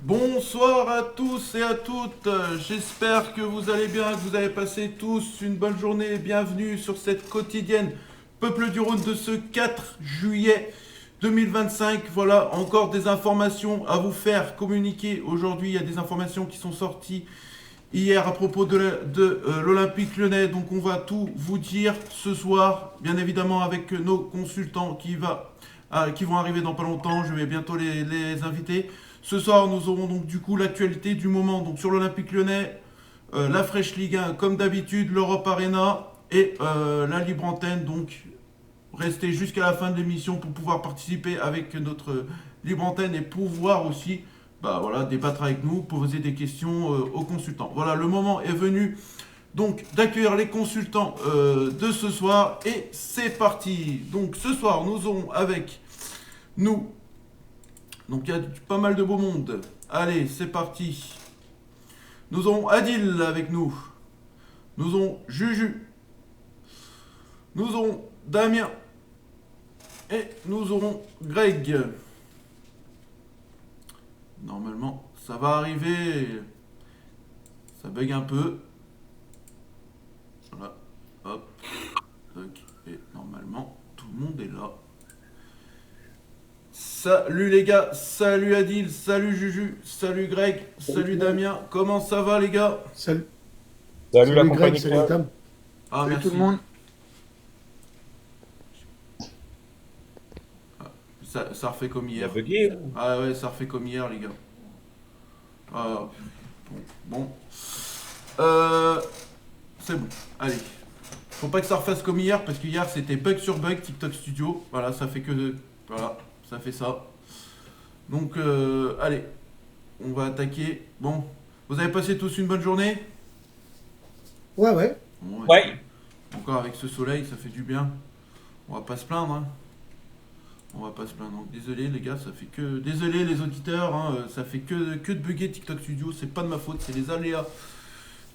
Bonsoir à tous et à toutes, j'espère que vous allez bien, que vous avez passé tous une bonne journée. Bienvenue sur cette quotidienne Peuple du Rhône de ce 4 juillet 2025. Voilà, encore des informations à vous faire communiquer aujourd'hui. Il y a des informations qui sont sorties hier à propos de l'Olympique Lyonnais. Donc on va tout vous dire ce soir, bien évidemment avec nos consultants qui vont arriver dans pas longtemps. Je vais bientôt les inviter. Ce soir, nous aurons donc du coup l'actualité du moment donc sur l'Olympique Lyonnais, la Fresh Ligue 1 comme d'habitude, l'Europe Arena et la Libre Antenne. Donc restez jusqu'à la fin de l'émission pour pouvoir participer avec notre Libre Antenne et pouvoir aussi voilà, débattre avec nous, poser des questions aux consultants. Voilà, le moment est venu donc d'accueillir les consultants de ce soir et c'est parti. Donc ce soir, nous aurons avec nous, donc il y a pas mal de beau monde. Allez, c'est parti. Nous aurons Adil avec nous. Nous aurons Juju. Nous aurons Damien. Et nous aurons Greg. Normalement, ça va arriver. Ça bug un peu. Voilà. Hop. Et normalement, tout le monde est là. Salut les gars, salut Adil, salut Juju, salut Greg, salut Damien. Comment ça va les gars? Salut, Salut la salut Greg, compagnie salut Club. Tam. Ah Salut merci. tout le monde. Ça refait comme Il a hier. bugué. Ah ouais, ça refait comme hier les gars. Ah, bon. Euh, c'est bon. Allez. Faut pas que ça refasse comme hier parce que hier c'était bug sur bug TikTok Studio. Voilà, ça fait que voilà, ça fait ça. Donc allez, on va attaquer. Bon, vous avez passé tous une bonne journée? Ouais, ouais. Bon, ouais. Ouais. Encore avec ce soleil, ça fait du bien. On va pas se plaindre, hein. On va pas se plaindre. Donc, désolé les gars, ça fait que. Désolé les auditeurs, hein, ça fait que de bugger TikTok Studio. C'est pas de ma faute, c'est les aléas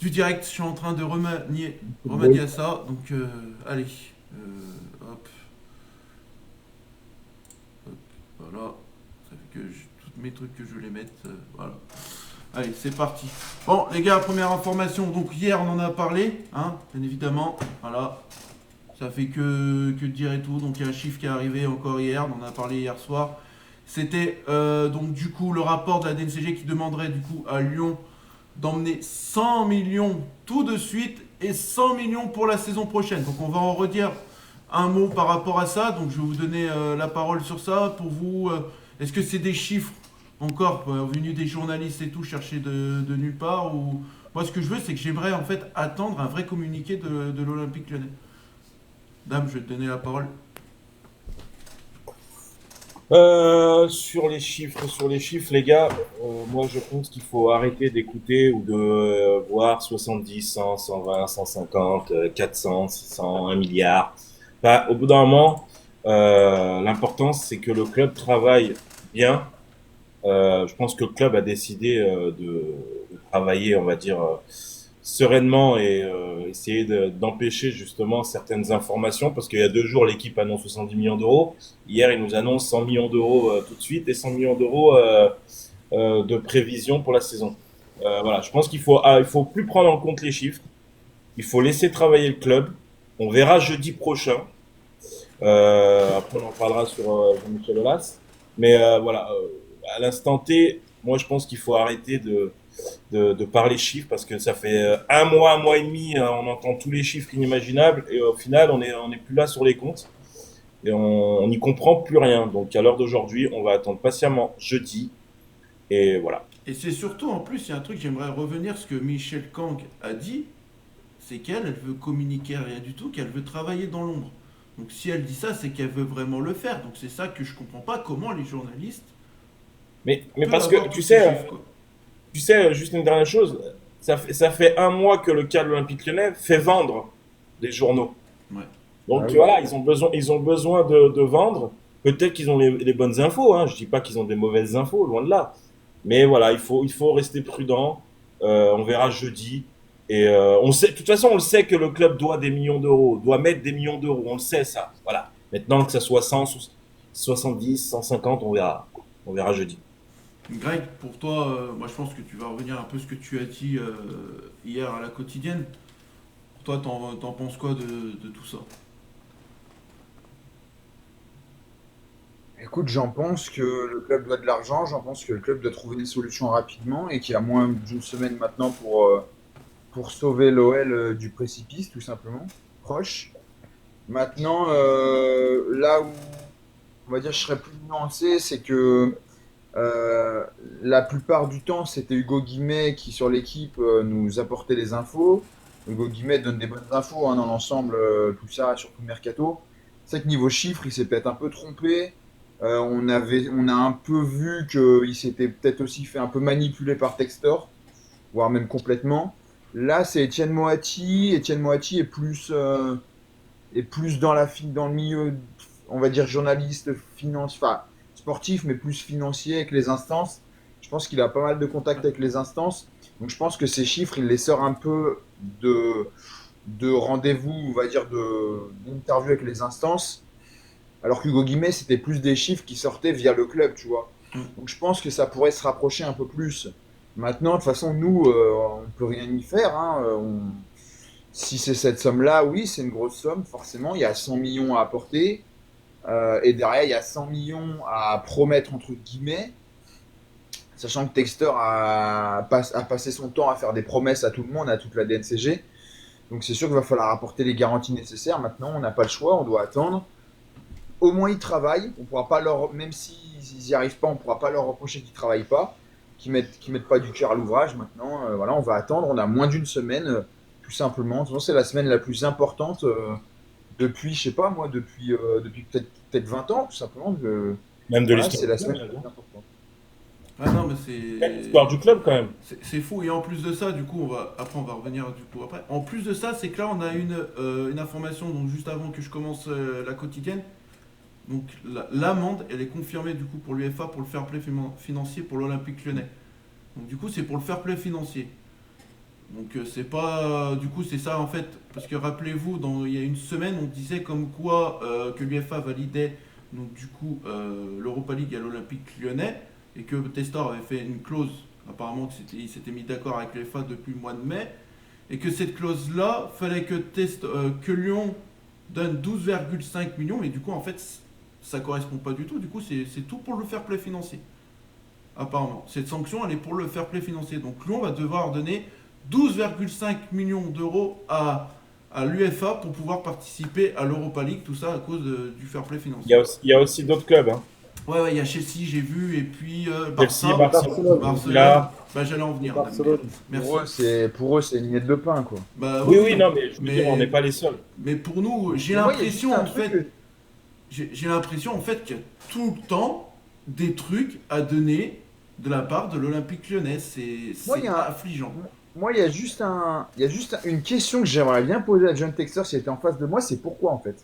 du direct. Je suis en train de remanier à ça. Donc allez. Hop. Hop. Voilà. Ça fait que tous mes trucs que je vais les mettre. Voilà. Allez, c'est parti. Bon, les gars, première information. Donc, hier, on en a parlé, hein, bien évidemment. Voilà. Ça fait que dire et tout. Donc, il y a un chiffre qui est arrivé encore hier. On en a parlé hier soir. C'était donc, du coup, le rapport de la DNCG qui demanderait, du coup, à Lyon d'emmener 100 millions tout de suite et 100 millions pour la saison prochaine. Donc, on va en redire un mot par rapport à ça. Donc, je vais vous donner la parole sur ça. Pour vous, est-ce que c'est des chiffres encore venus des journalistes et tout chercher de nulle part ou... Moi, ce que je veux, c'est que j'aimerais en fait attendre un vrai communiqué de l'Olympique Lyonnais. Dame, je vais te donner la parole. Sur les chiffres, les gars, moi je pense qu'il faut arrêter d'écouter ou de voir 70, 100, 120, 150, 400, 600, 1 milliard. Bah, au bout d'un moment, l'important c'est que le club travaille bien. Je pense que le club a décidé de travailler, on va dire, sereinement et essayer d'empêcher justement certaines informations parce qu'il y a 2 jours l'équipe annonce 70 millions d'euros. Hier, il nous annonce 100 millions d'euros tout de suite et 100 millions d'euros de prévision pour la saison. Voilà, je pense il faut plus prendre en compte les chiffres. Il faut laisser travailler le club. On verra jeudi prochain. Après, on en parlera sur Jean-Michel Aulas. Mais voilà, à l'instant T, moi, je pense qu'il faut arrêter de parler chiffres parce que ça fait un mois et demi, on entend tous les chiffres inimaginables et au final, on est plus là sur les comptes et on n'y comprend plus rien. Donc, à l'heure d'aujourd'hui, on va attendre patiemment jeudi et voilà. Et c'est surtout, en plus, il y a un truc, j'aimerais revenir, ce que Michel Kang a dit, c'est elle veut communiquer rien du tout, qu'elle veut travailler dans l'ombre. Donc si elle dit ça, c'est qu'elle veut vraiment le faire. Donc c'est ça que je comprends pas, comment les journalistes Mais peuvent parce avoir que tous ces chiffres, quoi. tu sais, juste une dernière chose, ça fait un mois que le cas de l'Olympique Lyonnais fait vendre des journaux. Ouais. Donc Ah oui. voilà, ils ont besoin de vendre. Peut-être qu'ils ont les bonnes infos, hein. Je dis pas qu'ils ont des mauvaises infos, loin de là. Mais voilà, il faut rester prudent. On verra jeudi. Et on sait, de toute façon, on le sait que le club doit des millions d'euros, doit mettre des millions d'euros. On le sait ça. Voilà. Maintenant que ça soit 100, 70, 150, on verra. On verra jeudi. Greg, pour toi, moi je pense que tu vas revenir un peu ce que tu as dit hier à la quotidienne. Pour toi, t'en penses quoi de tout ça? Écoute, j'en pense que le club doit de l'argent, j'en pense que le club doit trouver des solutions rapidement et qu'il y a moins d'une semaine maintenant pour sauver l'OL du précipice, tout simplement, proche. Maintenant, là où on va dire je serais plus nuancé, c'est que euh, la plupart du temps, c'était Hugo Guimet qui, sur l'équipe, nous apportait les infos. Hugo Guimet donne des bonnes infos hein, dans l'ensemble, tout ça, surtout le mercato. C'est vrai que niveau chiffres, il s'est peut-être un peu trompé. On a un peu vu qu'il s'était peut-être aussi fait un peu manipuler par Textor, voire même complètement. Là, c'est Étienne Moati. Étienne Moati est plus dans le milieu, on va dire journaliste, finance, enfin sportif, mais plus financier avec les instances. Je pense qu'il a pas mal de contacts avec les instances. Donc je pense que ces chiffres, il les sort un peu de rendez-vous, on va dire, d'interview avec les instances. Alors qu'Hugo Guimet, c'était plus des chiffres qui sortaient via le club, tu vois. Mm. Donc je pense que ça pourrait se rapprocher un peu plus. Maintenant, de toute façon, nous, on peut rien y faire. Hein. Si c'est cette somme-là, oui, c'est une grosse somme, forcément. Il y a 100 millions à apporter. Et derrière, il y a 100 millions à promettre, entre guillemets. Sachant que Texter a passé son temps à faire des promesses à tout le monde, à toute la DNCG. Donc c'est sûr qu'il va falloir apporter les garanties nécessaires. Maintenant, on n'a pas le choix, on doit attendre. Au moins, ils travaillent. On pourra pas leur, même s'ils n'y arrivent pas, on ne pourra pas leur reprocher qu'ils ne travaillent pas, qu'ils mettent pas du cœur à l'ouvrage. Maintenant, voilà, on va attendre. On a moins d'une semaine, tout simplement. De toute façon, c'est la semaine la plus importante depuis, je sais pas moi, depuis peut-être 20 ans, tout simplement. Même de Voilà, l'histoire c'est du la club, semaine la plus hein. importante. Ah non, mais Même l'histoire du club, quand même. c'est fou. Et en plus de ça, du coup, on va revenir du coup après. En plus de ça, c'est que là, on a une information, donc juste avant que je commence la quotidienne. Donc l'amende, elle est confirmée du coup pour l'UEFA pour le fair play financier pour l'Olympique Lyonnais. Donc du coup, c'est pour le fair play financier. Donc c'est pas du coup c'est ça en fait parce que rappelez-vous il y a une semaine on disait comme quoi que l'UEFA validait donc du coup l'Europa League à l'Olympique Lyonnais et que Testor avait fait une clause apparemment il s'était mis d'accord avec l'UEFA depuis le mois de mai et que cette clause là fallait que Lyon donne 12,5 millions mais du coup en fait ça correspond pas du tout du coup c'est tout pour le fair play financier apparemment cette sanction elle est pour le fair play financier donc Lyon va devoir donner 12,5 millions d'euros à l'UEFA pour pouvoir participer à l'Europa League, tout ça à cause du fair play financier. Il y a aussi d'autres clubs, hein. Ouais, il y a Chelsea, j'ai vu, et puis Chelsea, Barça, Barcelone, Barcelone. là. Bah, j'allais en venir. Barcelone. Merci. Pour eux, c'est une miette de pain, quoi. Bah, Oui, oui, non, mais je veux mais, dire, on n'est pas les seuls. mais pour nous, j'ai Mais moi, il y a juste l'impression un en truc fait, j'ai l'impression en fait qu'il y a tout le temps des trucs à donner de la part de l'Olympique Lyonnais. Moi, C'est affligeant. il y a une question que j'aimerais bien poser à John Texter s'il était en face de moi, c'est pourquoi en fait?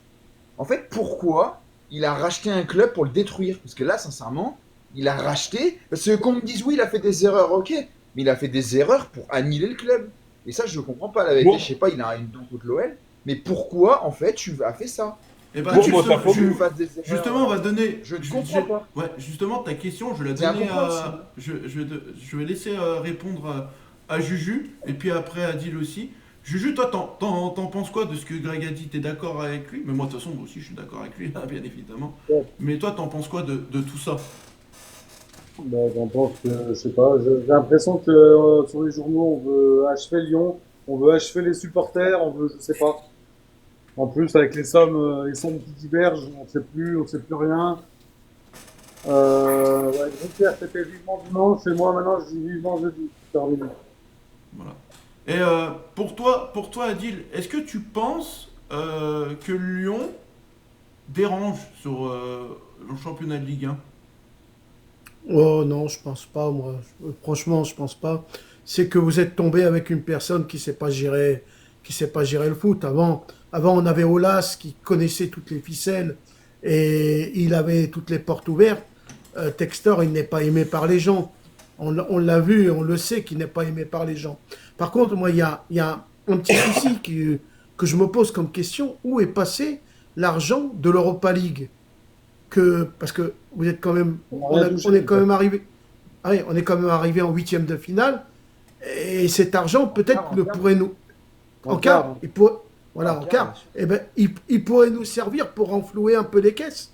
En fait, pourquoi il a racheté un club pour le détruire? Parce que là, sincèrement, il a racheté. Parce que qu'on me dise oui, il a fait des erreurs, ok. Mais il a fait des erreurs pour annihiler le club. Et ça, je ne comprends pas la vérité. Bon. Je sais pas, il a une dent contre l'OL. Mais pourquoi, en fait, tu as fait ça? Et bah, Pour tu moi, sais, ça faut- Tu fasses des erreurs. justement, on va donner. Je ne comprends pas. Ouais, justement, ta question, je vais la C'est donner incompréhensible. à. Je vais laisser répondre à Juju, et puis après à Adil aussi. Juju, toi, t'en penses quoi de ce que Greg a dit? T'es d'accord avec lui? Mais moi, de toute façon, moi aussi, je suis d'accord avec lui, hein, bien évidemment. Ouais. Mais toi, t'en penses quoi de tout ça? Ben, j'en pense que, je sais pas, j'ai l'impression que sur les journaux, on veut achever Lyon, on veut achever les supporters, on veut, je sais pas. En plus, avec les sommes qui divergent, on sait plus rien. Ouais, Jean-Pierre, c'était vivement dimanche, et moi maintenant, je dis vivement jeudi. Terminé. Voilà. Et pour toi, Adil, est-ce que tu penses que Lyon dérange sur le championnat de Ligue 1? Oh non, je pense pas, moi. Franchement, je pense pas. C'est que vous êtes tombé avec une personne qui sait pas gérer le foot. Avant, on avait Olas qui connaissait toutes les ficelles et il avait toutes les portes ouvertes. Textor, il n'est pas aimé par les gens. On l'a vu et on le sait qu'il n'est pas aimé par les gens. Par contre, moi, il y a un petit souci que je me pose comme question. Où est passé l'argent de l'Europa League? Parce que vous êtes quand même, On on est quand même arrivé. on est quand même arrivé en huitième de finale. Et cet argent, peut-être, pourrait nous... En quart, il pourrait... Voilà, en quart. Eh ben, il pourrait nous servir pour renflouer un peu les caisses.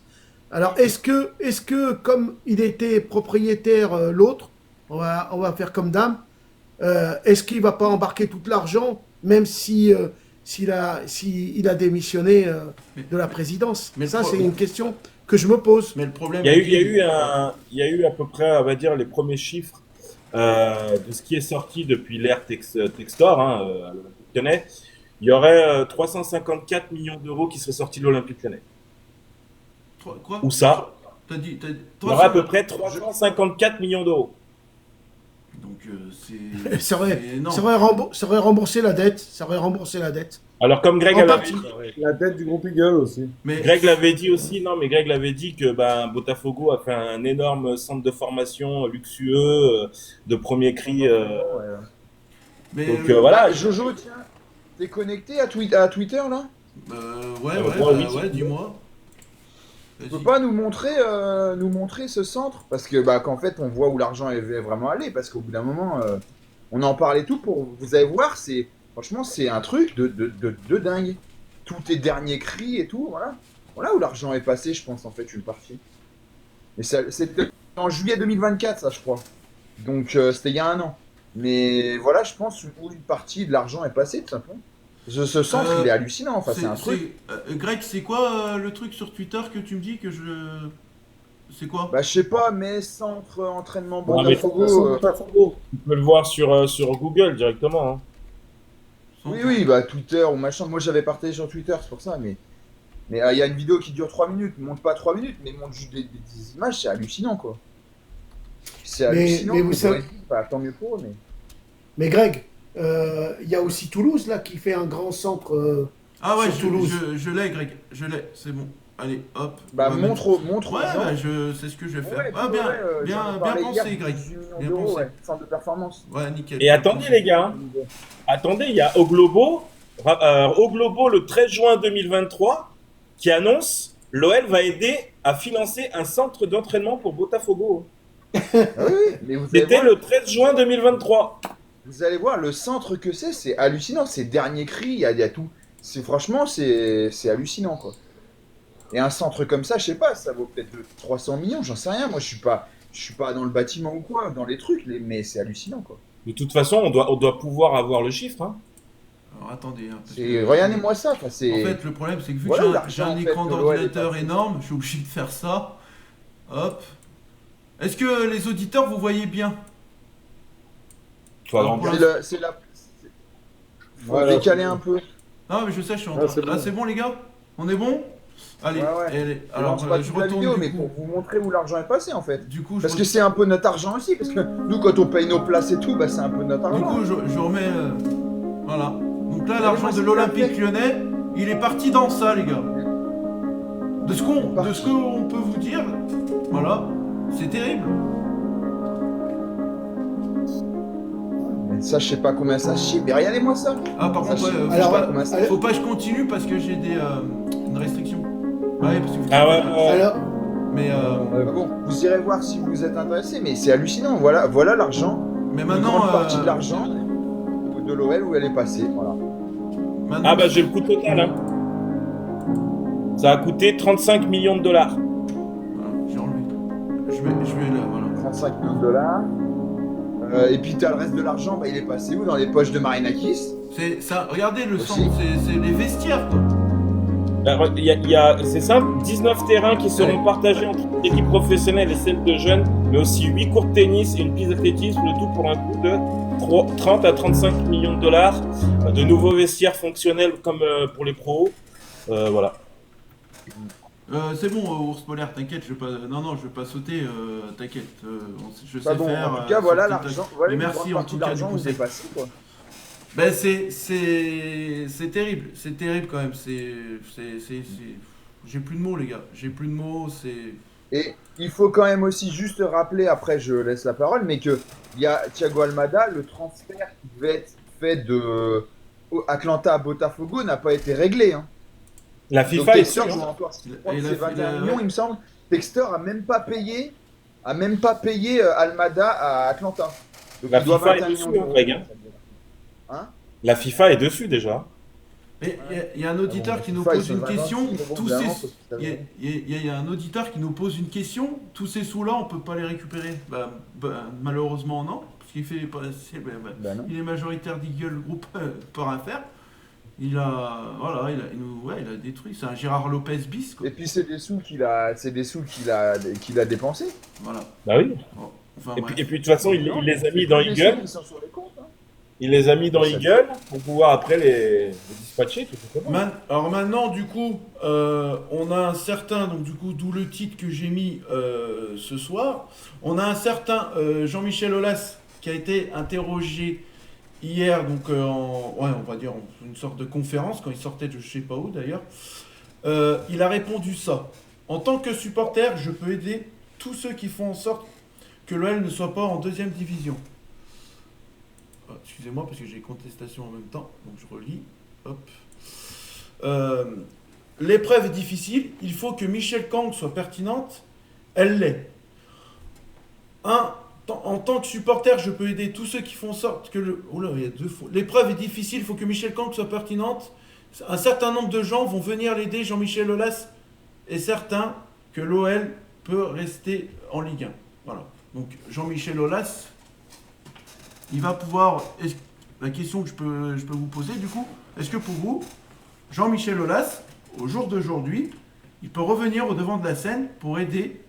Alors, est-ce que comme il était propriétaire l'autre, on va faire comme dame, est-ce qu'il va pas embarquer tout l'argent, même s'il a démissionné de la présidence? Mais ça, c'est une question que je me pose. Mais le problème, Il y a eu à peu près, on va dire, les premiers chiffres de ce qui est sorti depuis l'ère Textor, à l'Olympique Lyonnais. Il y aurait 354 millions d'euros qui seraient sortis de l'Olympique Lyonnais. Quoi? Où ça? Il y aurait à peu près 354 millions d'euros. Donc ça aurait remboursé la dette. Ça aurait remboursé la dette. Alors comme Greg l'avait dit, la dette du groupe Eagle aussi. Mais Greg l'avait dit aussi, Greg l'avait dit que Botafogo a fait un énorme centre de formation luxueux de premier cri. Mais donc voilà. Jojo, tiens, t'es connecté à Twitter là? Ouais, dis-moi. Tu peux pas nous montrer ce centre? Parce que qu'en fait on voit où l'argent est vraiment allé, parce qu'au bout d'un moment on en parle et tout, vous allez voir, franchement c'est un truc de dingue. Tous tes derniers cris et tout, voilà où l'argent est passé, je pense en fait une partie. Mais c'était en juillet 2024 ça je crois. Donc c'était il y a un an. Mais voilà, je pense où une partie de l'argent est passée tout simplement. Ce centre, il est hallucinant, enfin, c'est un truc. Greg, c'est quoi le truc sur Twitter que tu me dis que je... C'est quoi? Je sais pas, mais centre entraînement Botafogo. Tu peux le voir sur Google directement. Hein. Oui, Twitter ou machin. Moi, j'avais partagé sur Twitter, c'est pour ça, mais il y a une vidéo qui dure 3 minutes. Montre pas 3 minutes, mais montre juste des images, c'est hallucinant, quoi. C'est hallucinant. Mais vous savez... tant mieux pour eux, mais... Mais Greg... il y a aussi Toulouse là qui fait un grand centre. Toulouse. Je l'ai, Greg, je l'ai, c'est bon. Allez, hop. Montre. Ouais, c'est ce que je vais faire. Bien pensé, Greg. Bien pensé. Centre de performance. Ouais, nickel. Et attendez les gars, il y a au Globo le 13 juin 2023 qui annonce l'OL va aider à financer un centre d'entraînement pour Botafogo. Oui, mais c'était le 13 juin 2023. Vous allez voir, le centre que c'est hallucinant. Ces derniers cris, il y a tout. Franchement, c'est hallucinant, quoi. Et un centre comme ça, je sais pas, ça vaut peut-être 300 millions, j'en sais rien. Moi, je suis pas dans le bâtiment ou quoi, dans les trucs, mais c'est hallucinant, quoi. De toute façon, on doit pouvoir avoir le chiffre. Hein. Alors, attendez. Regardez-moi ça. En fait, le problème, c'est que vu que j'ai un écran d'ordinateur énorme, je suis obligé de faire ça. Hop. Est-ce que les auditeurs, vous voyez bien? C'est la... Faut décaler un peu. Non, mais je sais, je suis en train. Là, c'est bon, les gars? On est bon? Allez, alors je retourne vidéo, mais pour vous montrer où l'argent est passé en fait. Du coup, parce que c'est un peu notre argent aussi, parce que nous quand on paye nos places et tout, c'est un peu notre argent. Du coup, je remets... voilà. Donc là, l'argent de l'Olympique Lyonnais, il est parti dans ça, les gars. De ce qu'on peut vous dire, voilà, c'est terrible. Ça, je sais pas combien ça chie, mais regardez-moi ça. Ah, par contre, faut pas que je continue parce que j'ai une restriction. Ouais, parce que Alors, mais bon, vous irez voir si vous êtes intéressé, mais c'est hallucinant. Voilà l'argent. Mais maintenant, une grande partie de l'argent de l'OL où elle est passée. Voilà. Maintenant, j'ai le coût total. Hein. Ça a coûté 35 millions de dollars. Voilà, j'ai enlevé. Je vais là, voilà. 35 millions de dollars. Et puis t'as le reste de l'argent, il est passé où? Dans les poches de Marinakis. C'est ça. Regardez le centre, c'est les vestiaires, quoi. C'est simple, 19 terrains qui seront partagés entre l'équipe professionnelle et celle de jeunes, mais aussi 8 cours de tennis et une piste d'athlétisme, le tout pour un coût de 30 à 35 millions de dollars, de nouveaux vestiaires fonctionnels comme pour les pros, voilà. C'est bon, Ours Polaire, t'inquiète, je vais pas sauter, t'inquiète, je sais bon, faire. En tout cas, voilà l'argent, mais merci en tout cas du coup, c'est passé, quoi. Ben c'est terrible quand même. J'ai plus de mots, les gars. J'ai plus de mots. Et il faut quand même aussi juste rappeler, après je laisse la parole, mais que il y a Thiago Almada, le transfert qui devait être fait de Atlanta à Botafogo n'a pas été réglé. Hein. La FIFA est sûre. C'est 21 millions, il me semble. Textor a même pas payé a même pas payé Almada à Atlanta. Donc La ils doivent FIFA est 21 millions dessus, hein, d'euros. Greg, hein. Hein? La FIFA est dessus déjà. Et il y a un auditeur qui nous FIFA, ils pose sont une vraiment question. petits, mais bon, Tous évidemment, ces... parce que Il y, a- il y a un auditeur qui nous pose une question. Tous ces sous-là, on peut pas les récupérer. Malheureusement, non. Parce qu'il fait pas. Bah non. Il est majoritaire d'Eagle Group, peut rien faire. Il a. Voilà, il a détruit. C'est un Gérard Lopez bis, quoi. Et puis c'est des sous qu'il a dépensés. Voilà. Bah oui. Bon. Enfin, Et bref. puis de toute façon, il les a mis dans Les sous, Eagle. ils sont sur les comptes. Hein. Il les a mis dans Ça- Eagle pour pouvoir après les dispatcher tout simplement. Alors maintenant, du coup, on a un certain, donc du coup, d'où le titre que j'ai mis ce soir, on a un certain Jean-Michel Aulas qui a été interrogé hier, donc ouais, on va dire en une sorte de conférence, quand il sortait de je sais pas où d'ailleurs. Il a répondu ça. En tant que supporter, je peux aider tous ceux qui font en sorte que l'OL ne soit pas en deuxième division. Excusez-moi parce que j'ai contestation en même temps, donc je relis. Hop. L'épreuve est difficile, il faut que Michel Kang soit pertinente, elle l'est. En tant que supporter, je peux aider tous ceux qui font en sorte que le... Oh là, il y a deux fois. L'épreuve est difficile, il faut que Michel Kang soit pertinente. Un certain nombre de gens vont venir l'aider, Jean-Michel Aulas est certain que l'OL peut rester en Ligue 1. Voilà. Donc Jean-Michel Aulas, il va pouvoir... La question que je peux vous poser du coup, est-ce que pour vous, Jean-Michel Aulas, au jour d'aujourd'hui, il peut revenir au devant de la scène pour aider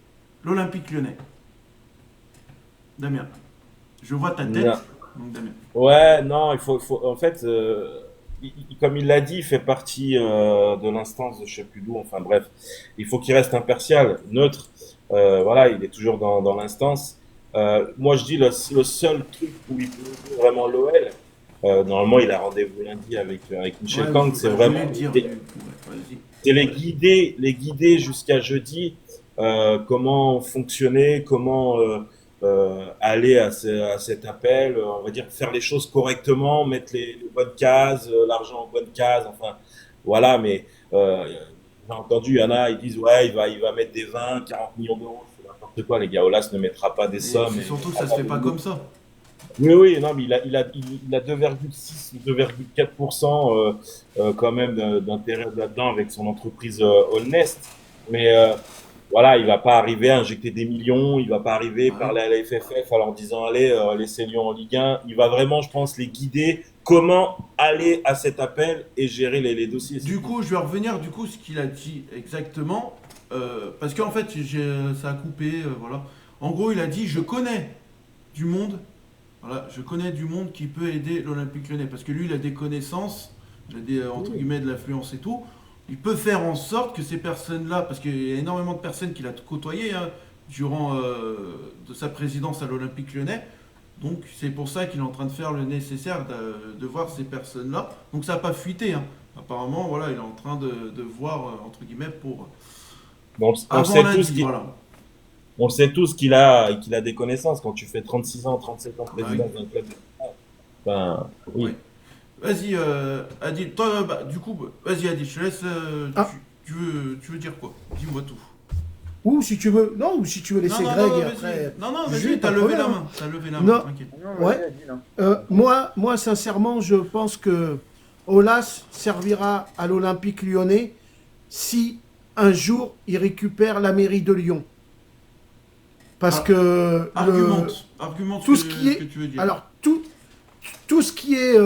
l'Olympique Lyonnais? Damien, je vois ta tête. Non. Donc Damien. Ouais, non, en fait, comme il l'a dit, il fait partie de l'instance de je sais plus d'où. Enfin bref, il faut qu'il reste impartial, neutre. Voilà, il est toujours dans l'instance. Moi, je dis le seul truc où il peut aider vraiment l'OL. Normalement, il a rendez-vous lundi avec Michel Ouais, Kang. je C'est voulais vraiment le dire. les, Ouais, vas-y. c'est les guider jusqu'à jeudi. Comment fonctionner, comment aller à cet appel, on va dire faire les choses correctement, mettre les bonnes cases, l'argent en bonne case, enfin voilà, mais j'ai entendu, il y en a, ils disent ouais, il va mettre des 20, 40 millions d'euros, c'est n'importe quoi, les gars, Olas ne mettra pas des Et sommes. c'est surtout que ça se fait pas comme ça. Oui, oui, non, mais il a 2,6 ou 2,4% quand même d'intérêt là-dedans avec son entreprise Allnest. Mais voilà, il va pas arriver à injecter des millions, il va pas arriver Ouais. parler à la FFF en leur disant allez, laissez Lyon en Ligue 1. Il va vraiment, je pense, les guider comment aller à cet appel et gérer les dossiers. Du coup, je vais revenir du coup ce qu'il a dit exactement. Parce qu'en fait, ça a coupé. Voilà. En gros, il a dit je connais du monde. Voilà, je connais du monde qui peut aider l'Olympique Lyonnais. Parce que lui, il a des connaissances, il a des, entre guillemets, de l'influence et tout. Il peut faire en sorte que ces personnes-là, parce qu'il y a énormément de personnes qu'il a côtoyées hein, durant de sa présidence à l'Olympique Lyonnais. Donc c'est pour ça qu'il est en train de faire le nécessaire de voir ces personnes-là. Donc ça n'a pas fuité. Hein. Apparemment, voilà, il est en train de voir, entre guillemets, pour... On Avant sait lundi, tous voilà. on sait tous qu'il a des connaissances quand tu fais 36 ans, 37 ans président d'un club. Enfin, oui. Oui. Vas-y, Adil. Toi, du coup, vas-y, Adil, je te laisse. Ah. Tu veux dire quoi? Dis-moi tout. Ou si tu veux, non, ou si tu veux laisser Greg et vas-y. après. Non, J'ai vas-y, pas t'as de levé la problème. main. T'as levé la Non. main, t'inquiète. Non, Ouais. vas-y, Adil, hein. Moi, sincèrement, je pense que Aulas servira à l'Olympique lyonnais si un jour il récupère la mairie de Lyon. Parce Ah, que Argumente tout ce ce qui est, que tu veux dire. alors tout ce qui est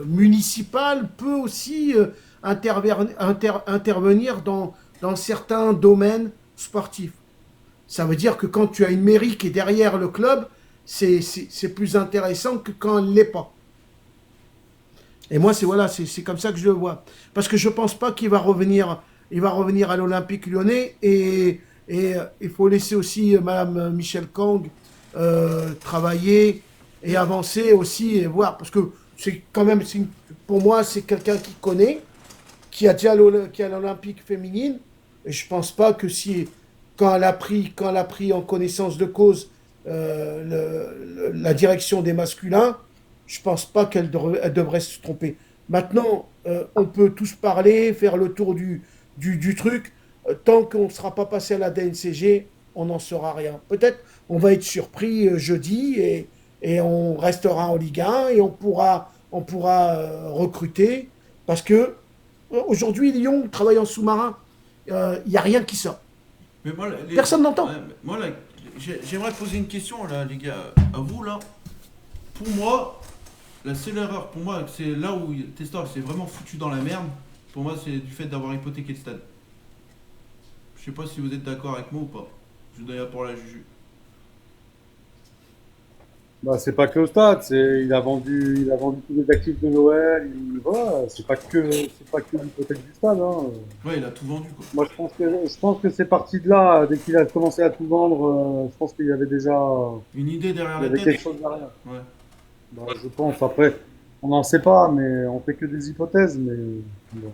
municipal peut aussi intervenir dans certains domaines sportifs. Ça veut dire que quand tu as une mairie qui est derrière le club, c'est plus intéressant que quand elle ne l'est pas. Et moi, c'est comme ça que je le vois. Parce que je ne pense pas qu'il va revenir, à l'Olympique lyonnais et il faut laisser aussi Madame Michel Kang travailler et avancer aussi et voir. Parce que c'est quand même, pour moi, c'est quelqu'un qui connaît, qui a déjà qui a l'Olympique féminine. Et je pense pas que quand elle a pris en connaissance de cause la direction des masculins, je pense pas qu'elle devrait se tromper. Maintenant, on peut tous parler, faire le tour du truc. Tant qu'on ne sera pas passé à la DNCG, on n'en saura rien. Peut-être on va être surpris jeudi et on restera en Ligue 1 et on pourra recruter parce que aujourd'hui Lyon travaille en sous-marin. Il n'y a rien qui sort. Mais moi, Personne n'entend. ouais, moi, là, j'aimerais poser une question, là, les gars, à vous, là. Pour moi, la seule erreur, pour moi, c'est là où Testor s'est vraiment foutu dans la merde. Pour moi, c'est du fait d'avoir hypothéqué le stade. Je sais pas si vous êtes d'accord avec moi ou pas. Je vous donne la parole à Juju. Bah, c'est pas que le stade, il a vendu tous les actifs de l'OL. Voilà, c'est pas que l'hypothèque du stade, hein. Ouais, il a tout vendu, quoi. Moi, je pense que c'est parti de là. Dès qu'il a commencé à tout vendre, je pense qu'il y avait déjà, Une idée derrière il y la avait quelque tête. chose derrière. Ouais. Bah, je pense. Après, on n'en sait pas, mais on fait que des hypothèses. Mais bon.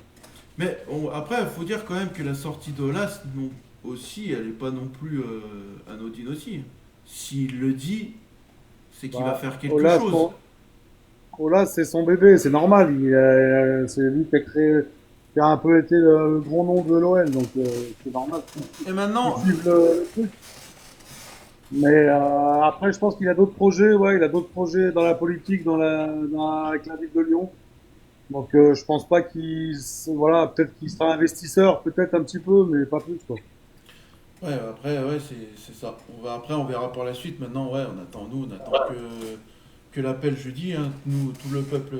Mais après, il faut dire quand même que la sortie d'Olas, non, aussi, elle est pas non plus anodine aussi. S'il le dit, c'est qu'il va Bah, faire quelque Olas, chose. Olas, c'est son bébé, c'est normal. C'est lui qui a un peu été le gros nom de l'OL, donc c'est normal Et qu'il maintenant, suive le truc. Mais après, je pense qu'il a d'autres projets. Ouais, il a d'autres projets dans la politique, avec la ville de Lyon. Donc, je pense pas voilà, peut-être qu'il sera investisseur, peut-être un petit peu, mais pas plus, quoi. ouais, après, ouais, c'est ça. Après, on verra par la suite. Maintenant, ouais, on attend que l'appel jeudi. Hein. Nous, tout le peuple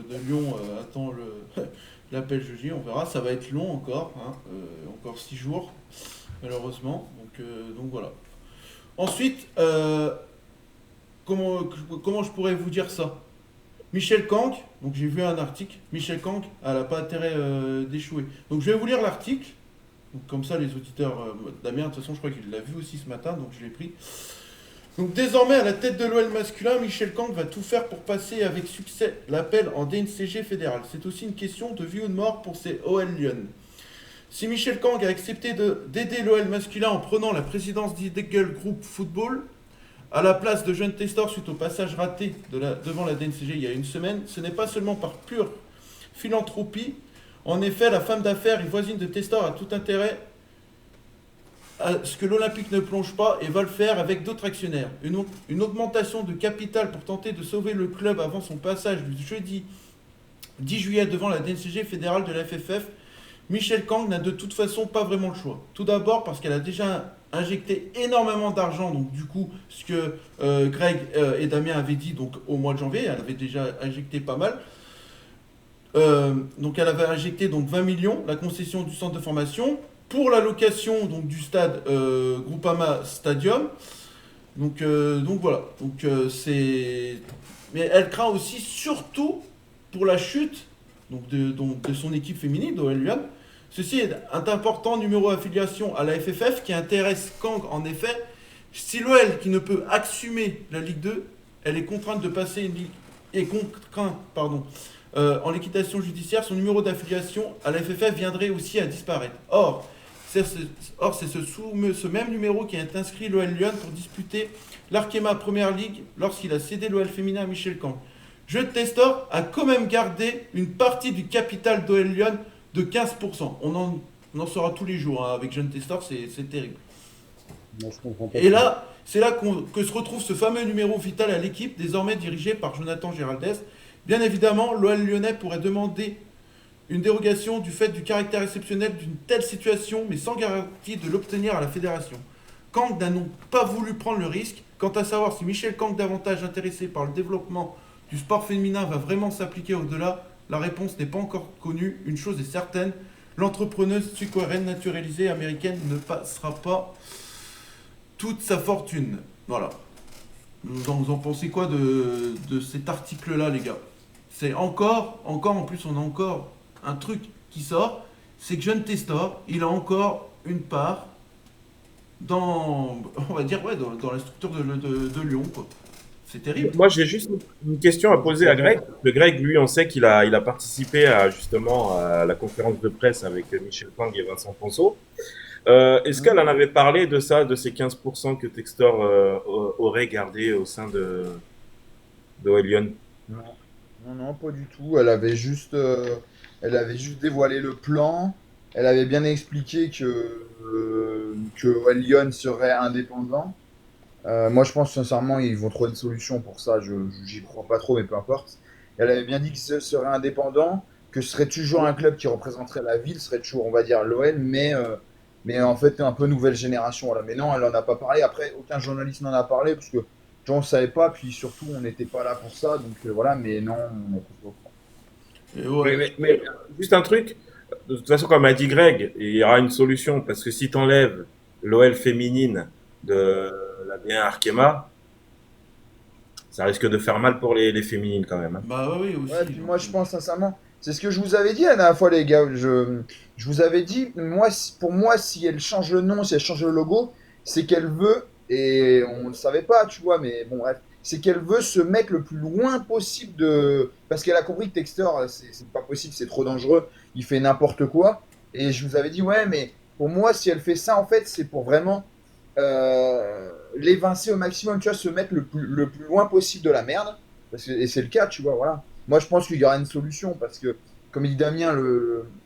de Lyon attend l'appel jeudi. On verra. Ça va être long encore, hein. Encore 6 jours, malheureusement. Donc voilà. Ensuite, comment je pourrais vous dire ça? Michel Kang, donc j'ai vu un article. Michel Kang, elle n'a pas intérêt d'échouer. Donc je vais vous lire l'article. Donc, comme ça, les auditeurs, Damien, de toute façon, je crois qu'il l'a vu aussi ce matin, donc je l'ai pris. Donc désormais, à la tête de l'OL masculin, Michel Kang va tout faire pour passer avec succès l'appel en DNCG fédéral. C'est aussi une question de vie ou de mort pour ces OL Lyon. Si Michel Kang a accepté d'aider l'OL masculin en prenant la présidence d'Eagle Group Football, à la place de Jeune Testor suite au passage raté devant la DNCG il y a une semaine, ce n'est pas seulement par pure philanthropie. En effet, la femme d'affaires et voisine de Testor a tout intérêt à ce que l'Olympique ne plonge pas et va le faire avec d'autres actionnaires. Une augmentation de capital pour tenter de sauver le club avant son passage du jeudi 10 juillet devant la DNCG fédérale de la FFF. Michel Kang n'a de toute façon pas vraiment le choix. Tout d'abord parce qu'elle a déjà injecté énormément d'argent, donc du coup, ce que Greg et Damien avaient dit donc, au mois de janvier, elle avait déjà injecté pas mal. Donc elle avait injecté donc 20 millions, la concession du centre de formation, pour la location donc, du stade Groupama Stadium. Donc voilà, c'est... Mais elle craint aussi surtout pour la chute de son équipe féminine, d'OL Lyon. Ceci est un important numéro d'affiliation à la FFF qui intéresse Kang en effet. Si l'OL qui ne peut assumer la Ligue 2, elle est contrainte de passer une ligue en liquidation judiciaire, son numéro d'affiliation à la FFF viendrait aussi à disparaître. Or, c'est ce même numéro qui a inscrit l'OL Lyon pour disputer l'Arkema Première Ligue lorsqu'il a cédé l'OL féminin à Michel Kang. Jeune Testor a quand même gardé une partie du capital d'OL Lyon de 15%. On en saura tous les jours, hein. Avec Jeune Testor, c'est terrible. Moi, je comprends pas. Et là, c'est là que se retrouve ce fameux numéro vital à l'équipe, désormais dirigé par Jonathan Géraldès. Bien évidemment, l'OL lyonnais pourrait demander une dérogation du fait du caractère exceptionnel d'une telle situation, mais sans garantie de l'obtenir à la fédération. Kang n'a donc pas voulu prendre le risque. Quant à savoir si Michel Kang, davantage intéressé par le développement du sport féminin, va vraiment s'appliquer au-delà, la réponse n'est pas encore connue. Une chose est certaine, l'entrepreneuse suédoise naturalisée américaine ne passera pas toute sa fortune. Voilà. Vous en pensez quoi de cet article-là, les gars? C'est encore, en plus, on a encore un truc qui sort, c'est que Jeune Testor, il a encore une part dans, on va dire, ouais, dans la structure de Lyon, quoi. C'est terrible. Moi, j'ai juste une question à poser à Greg. Le Greg, lui, on sait qu'il a participé justement à la conférence de presse avec Michel Kang et Vincent Ponceau. Est-ce qu'elle en avait parlé de ça, de ces 15% que Textor aurait gardé au sein de OL Lyon? Non, non, pas du tout. Elle avait juste dévoilé le plan. elle avait bien expliqué que ouais, Lyon serait indépendant. Moi, je pense sincèrement ils vont trouver une solution pour ça. J'y crois pas trop, mais peu importe. Elle avait bien dit que ce serait indépendant, que ce serait toujours un club qui représenterait la ville, ce serait toujours, on va dire, l'OL, mais en fait un peu nouvelle génération. Voilà. Mais non, elle en a pas parlé. Après, aucun journaliste n'en a parlé parce que gens ne savait pas, puis surtout on n'était pas là pour ça. Donc voilà, mais non, on n'était pas au courant. Et Mais, ouais. juste un truc, de toute façon, comme a dit Greg, il y aura une solution parce que si t'enlèves l'OL féminine de la bien Arkema, ça risque de faire mal pour les féminines quand même, hein. Bah ouais, oui, Ouais, aussi. puis Donc, moi je pense sincèrement, c'est ce que je vous avais dit la dernière fois les gars, je vous avais dit, moi, pour moi si elle change le nom, si elle change le logo, c'est qu'elle veut, et on ne le savait pas, tu vois, mais bon bref, c'est qu'elle veut se mettre le plus loin possible de... Parce qu'elle a compris que Texter, c'est pas possible, c'est trop dangereux, il fait n'importe quoi, et je vous avais dit, ouais, mais pour moi si elle fait ça, en fait, c'est pour vraiment l'évincer au maximum, tu vois, se mettre le plus loin possible de la merde. Et c'est le cas, tu vois, voilà. Moi, je pense qu'il y aura une solution parce que, comme il dit Damien,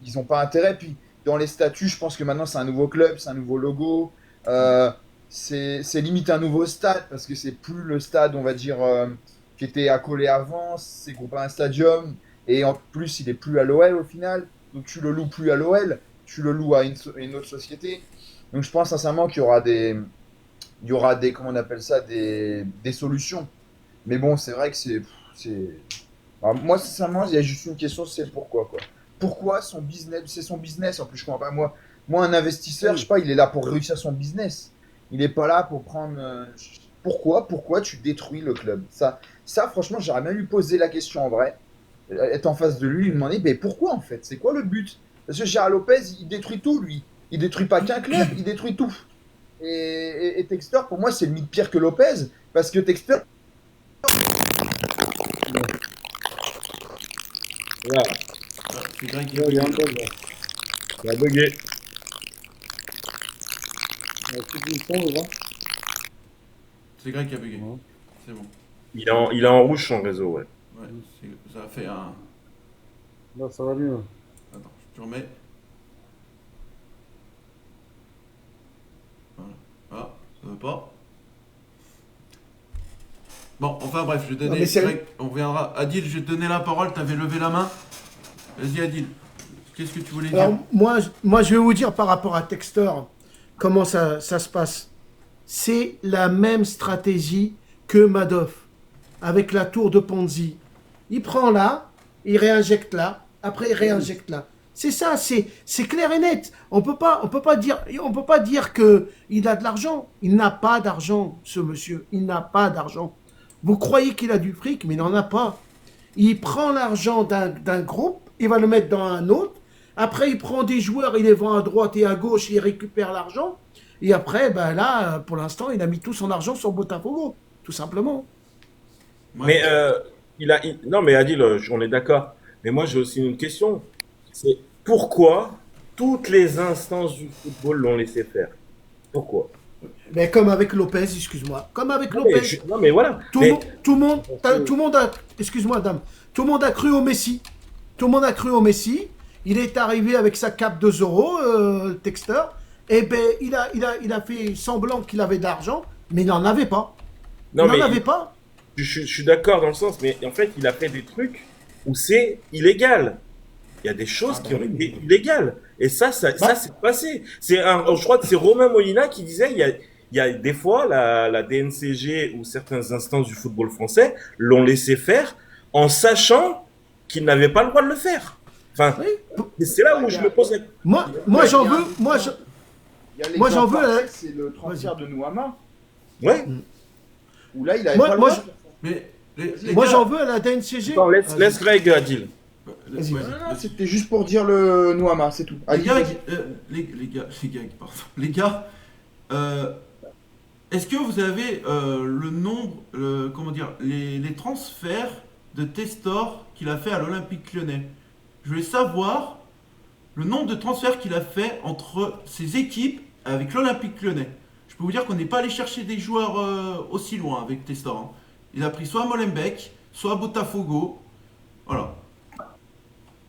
ils n'ont pas intérêt. Puis, dans les statuts, je pense que maintenant, c'est un nouveau club, c'est un nouveau logo. Euh, c'est limite un nouveau stade parce que c'est plus le stade, on va dire, qui était accolé avant. C'est Groupama Stadium. Et en plus, il est plus à l'OL au final. Donc, tu le loues plus à l'OL, tu le loues à une autre société. Donc, je pense sincèrement il y aura des, comment on appelle ça, des solutions. Mais bon, c'est vrai que c'est... Alors, moi, sincèrement, il y a juste une question, c'est pourquoi, quoi. Pourquoi son business, c'est son business, en plus, je comprends pas, moi, un investisseur, je sais pas, il est là pour réussir son business. Il est pas là pour prendre... pourquoi tu détruis le club? Franchement, j'aurais bien lui poser la question en vrai, être en face de lui, lui demander, mais pourquoi, en fait? C'est quoi le but? Parce que Gérard Lopez, il détruit tout, lui. Il détruit pas qu'un club, il détruit tout. Et Textor, pour moi, c'est limite pire que Lopez, parce que Textor, Voilà, ah, c'est Greg qui Ouais, a il y a un bugué. bug là. ça a bugué. Il y a plus de son déjà. C'est Greg qui a bugué. Ouais. C'est bon. Il est en rouge son réseau, ouais. Ouais, ça a fait un. Là, ça va mieux. Attends, tu remets. Voilà. Ah, ça veut pas. Bon, enfin bref, je vais Non, donner. mais c'est- Greg, on reviendra. Adil, je vais te donner la parole. T'avais levé la main. Vas-y, Adil. Qu'est-ce que tu voulais dire? Alors, moi, je vais vous dire par rapport à Textor, comment ça se passe. C'est la même stratégie que Madoff, avec la tour de Ponzi. Il prend là, il réinjecte là, après il réinjecte là. C'est ça, c'est clair et net. On peut pas dire que il a de l'argent. Il n'a pas d'argent, ce monsieur. Il n'a pas d'argent. Vous croyez qu'il a du fric, mais il n'en a pas. Il prend l'argent d'un groupe, il va le mettre dans un autre. Après, il prend des joueurs, il les vend à droite et à gauche, il récupère l'argent. Et après, ben là, pour l'instant, il a mis tout son argent sur Botafogo, tout simplement. Ouais. Mais non, mais Adil, on est d'accord. Mais moi, j'ai aussi une question. C'est pourquoi toutes les instances du football l'ont laissé faire? Pourquoi? Mais comme avec Lopez, excuse-moi. Comme avec Lopez, Non, mais voilà. tout, Mais, le tout le monde a, excuse-moi, dame, tout le monde a cru au Messi. Tout le monde a cru au Messi. Il est arrivé avec sa cape de Zorro, Texter. Et ben, il a fait semblant qu'il avait de l'argent, mais il n'en avait pas. Il non, n'en mais avait pas. je suis d'accord dans le sens, mais en fait, il a fait des trucs où c'est illégal. Il y a des choses qui ont été illégales. Et ça c'est passé. Je crois que c'est Romain Molina qui disait, il y a des fois, la DNCG ou certaines instances du football français l'ont laissé faire en sachant qu'ils n'avaient pas le droit de le faire. Enfin, Oui. c'est là où je me pose la... Moi j'en veux, Il y a Moi, j'en l'exemple veux, parfait, c'est le transfert de Nouama, Ouais. où là, il avait Moi- pas le moi, droit. Mais les moi gars, j'en veux à la DNCG. Attends, laisse Greg, Adil. Vas-y, ouais, vas-y. Non, non, c'était juste pour dire le Nouama, c'est tout. les Allez, gars, vas-y. pardon. Les gars, est-ce que vous avez le nombre, comment dire, les transferts de Testor qu'il a fait à l'Olympique Lyonnais? Je voulais savoir le nombre de transferts qu'il a fait entre ses équipes avec l'Olympique Lyonnais. Je peux vous dire qu'on n'est pas allé chercher des joueurs aussi loin avec Testor, hein. Il a pris soit Molenbeek, soit Botafogo. Voilà.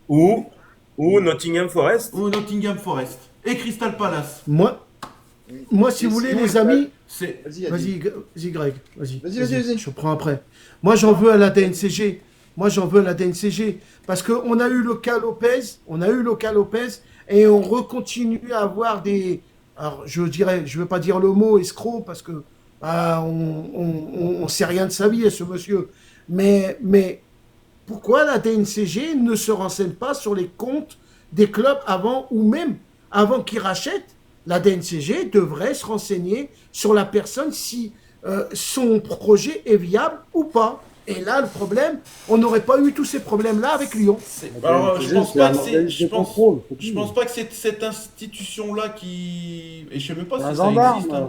Ou Ou Nottingham Forest. ou Nottingham Forest et Crystal Palace. Moi, si Et vous voulez, sinon, les amis, C'est Vas-y, vas-y, Greg, Vas-y. je prends après. Moi, j'en veux à la DNCG. Parce qu'on a eu le cas Lopez, et on recontinue à avoir des. Alors, je veux pas dire le mot escroc, parce que on sait rien de sa vie, à ce monsieur. Mais pourquoi la DNCG ne se renseigne pas sur les comptes des clubs avant, ou même avant qu'ils rachètent? La DNCG devrait se renseigner sur la personne si son projet est viable ou pas. Et là, le problème, on n'aurait pas eu tous ces problèmes-là avec Lyon. Alors, je pense pas que c'est. Je pense, contrôle. je pense pas que c'est cette institution-là qui. Et je sais même pas Un si ça gendarme. existe. Hein.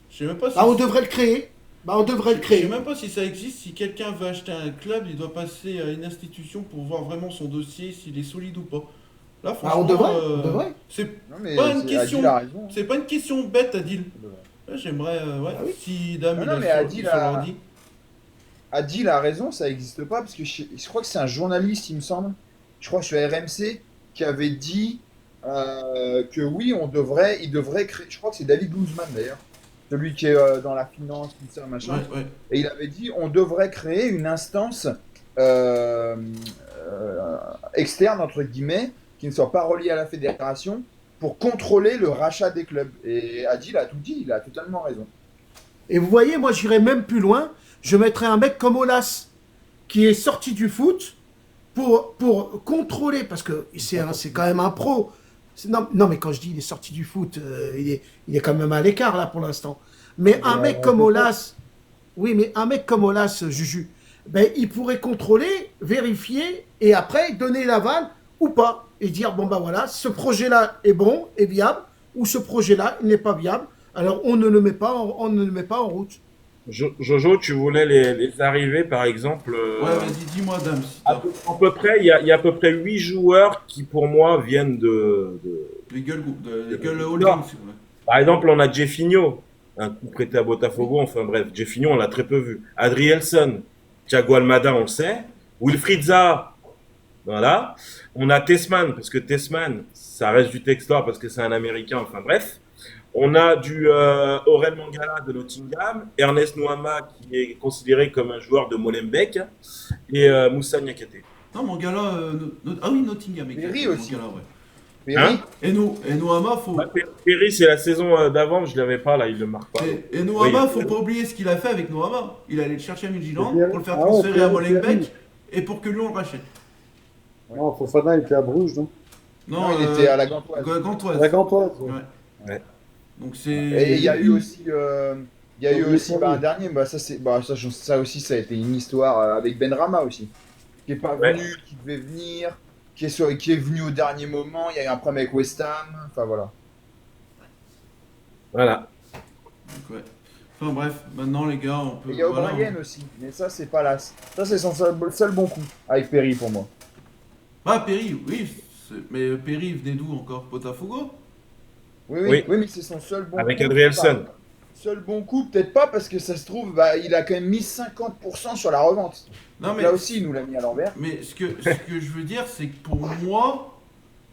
Je sais même pas si. On devrait le créer. Je sais même pas si ça existe. Si quelqu'un veut acheter un club, il doit passer à une institution pour voir vraiment son dossier, s'il est solide ou pas. Là, franchement, On devrait. c'est Non, mais pas une Adil question. a raison. C'est pas une question bête, Adil. Là, j'aimerais, ouais, Ah oui. si Dame Non, il non, a mais sur- Adil sur a- l'ordi. Adil a raison, ça n'existe pas, parce que je crois que c'est un journaliste, il me semble, je crois sur RMC, qui avait dit que oui, il devrait créer, je crois que c'est David Guzman d'ailleurs, celui qui est dans la finance, tout ça, machin, Ouais. et il avait dit on devrait créer une instance externe, entre guillemets, qui ne soit pas reliée à la fédération, pour contrôler le rachat des clubs. Et Adil a tout dit, il a totalement raison. Et vous voyez, moi, j'irais même plus loin. Je mettrais un mec comme Olas, qui est sorti du foot, pour contrôler, parce que c'est quand même un pro. Non, mais quand je dis il est sorti du foot, il est quand même à l'écart, là, pour l'instant. Mais un mec comme Olas, oui, mais un mec comme Olas, Juju, ben, il pourrait contrôler, vérifier, et après, donner l'aval ou pas. Et dire, bon, ben voilà, ce projet-là est bon, est viable, ou ce projet-là, il n'est pas viable. Alors, on ne le met pas en route. Jojo, tu voulais les arrivées, par exemple. Ouais, vas-y, dis-moi, Dame. Si À peu près, il y a à peu près 8 joueurs qui, pour moi, viennent les gueules Non. holding, si vous voulez. Par exemple, on a Jeffinho, un coup prêté à Botafogo. Enfin bref, Jeffinho, on l'a très peu vu. Adrielson, Thiago Almada, on le sait. Wilfried Zaha, voilà. On a Tessman, parce que Tessman, ça reste du Textor, parce que c'est un Américain. Enfin bref. On a du Aurel Mangala de Nottingham, Ernest Nouama qui est considéré comme un joueur de Molenbeek et Moussa Niakate. Non, Mangala. Ah oui, Nottingham. Perry aussi. Mangala, ouais. Mais Hein oui, Et Noama, faut. Perry, c'est la saison d'avant, je l'avais pas là, il le marque pas. Et Noama, Oui. faut pas oublier ce qu'il a fait avec Noama. Il allait le chercher à Midtjylland Perry. pour le faire Ah ouais, transférer à Perry. Molenbeek et pour que Lyon le rachète. Non, Fofana, il était à Bruges, non? non, il était à la Gantoise. Gantoise. La Gantoise. Ouais. Ouais. Donc c'est. Et il y a eu aussi, Oui. un dernier, ça aussi, ça a été une histoire avec Benrahma aussi, qui est pas Ouais. venu, qui devait venir, qui est venu au dernier moment. Il y a eu un problème avec West Ham. Enfin voilà. Voilà. Donc, ouais. Enfin bref, maintenant les gars, on peut. Et il y a voilà, O'Brien aussi, mais ça c'est pas là. Ça c'est son seul bon coup avec Perry pour moi. Ah, Perry, oui. Mais Perry venait d'où encore? Botafogo? Oui. Oui, mais c'est son seul bon Avec coup. Adrielson. Seul bon coup, peut-être pas, parce que ça se trouve, il a quand même mis 50% sur la revente. Non, mais. Là aussi, il nous l'a mis à l'envers. Mais ce que je veux dire, c'est que pour moi,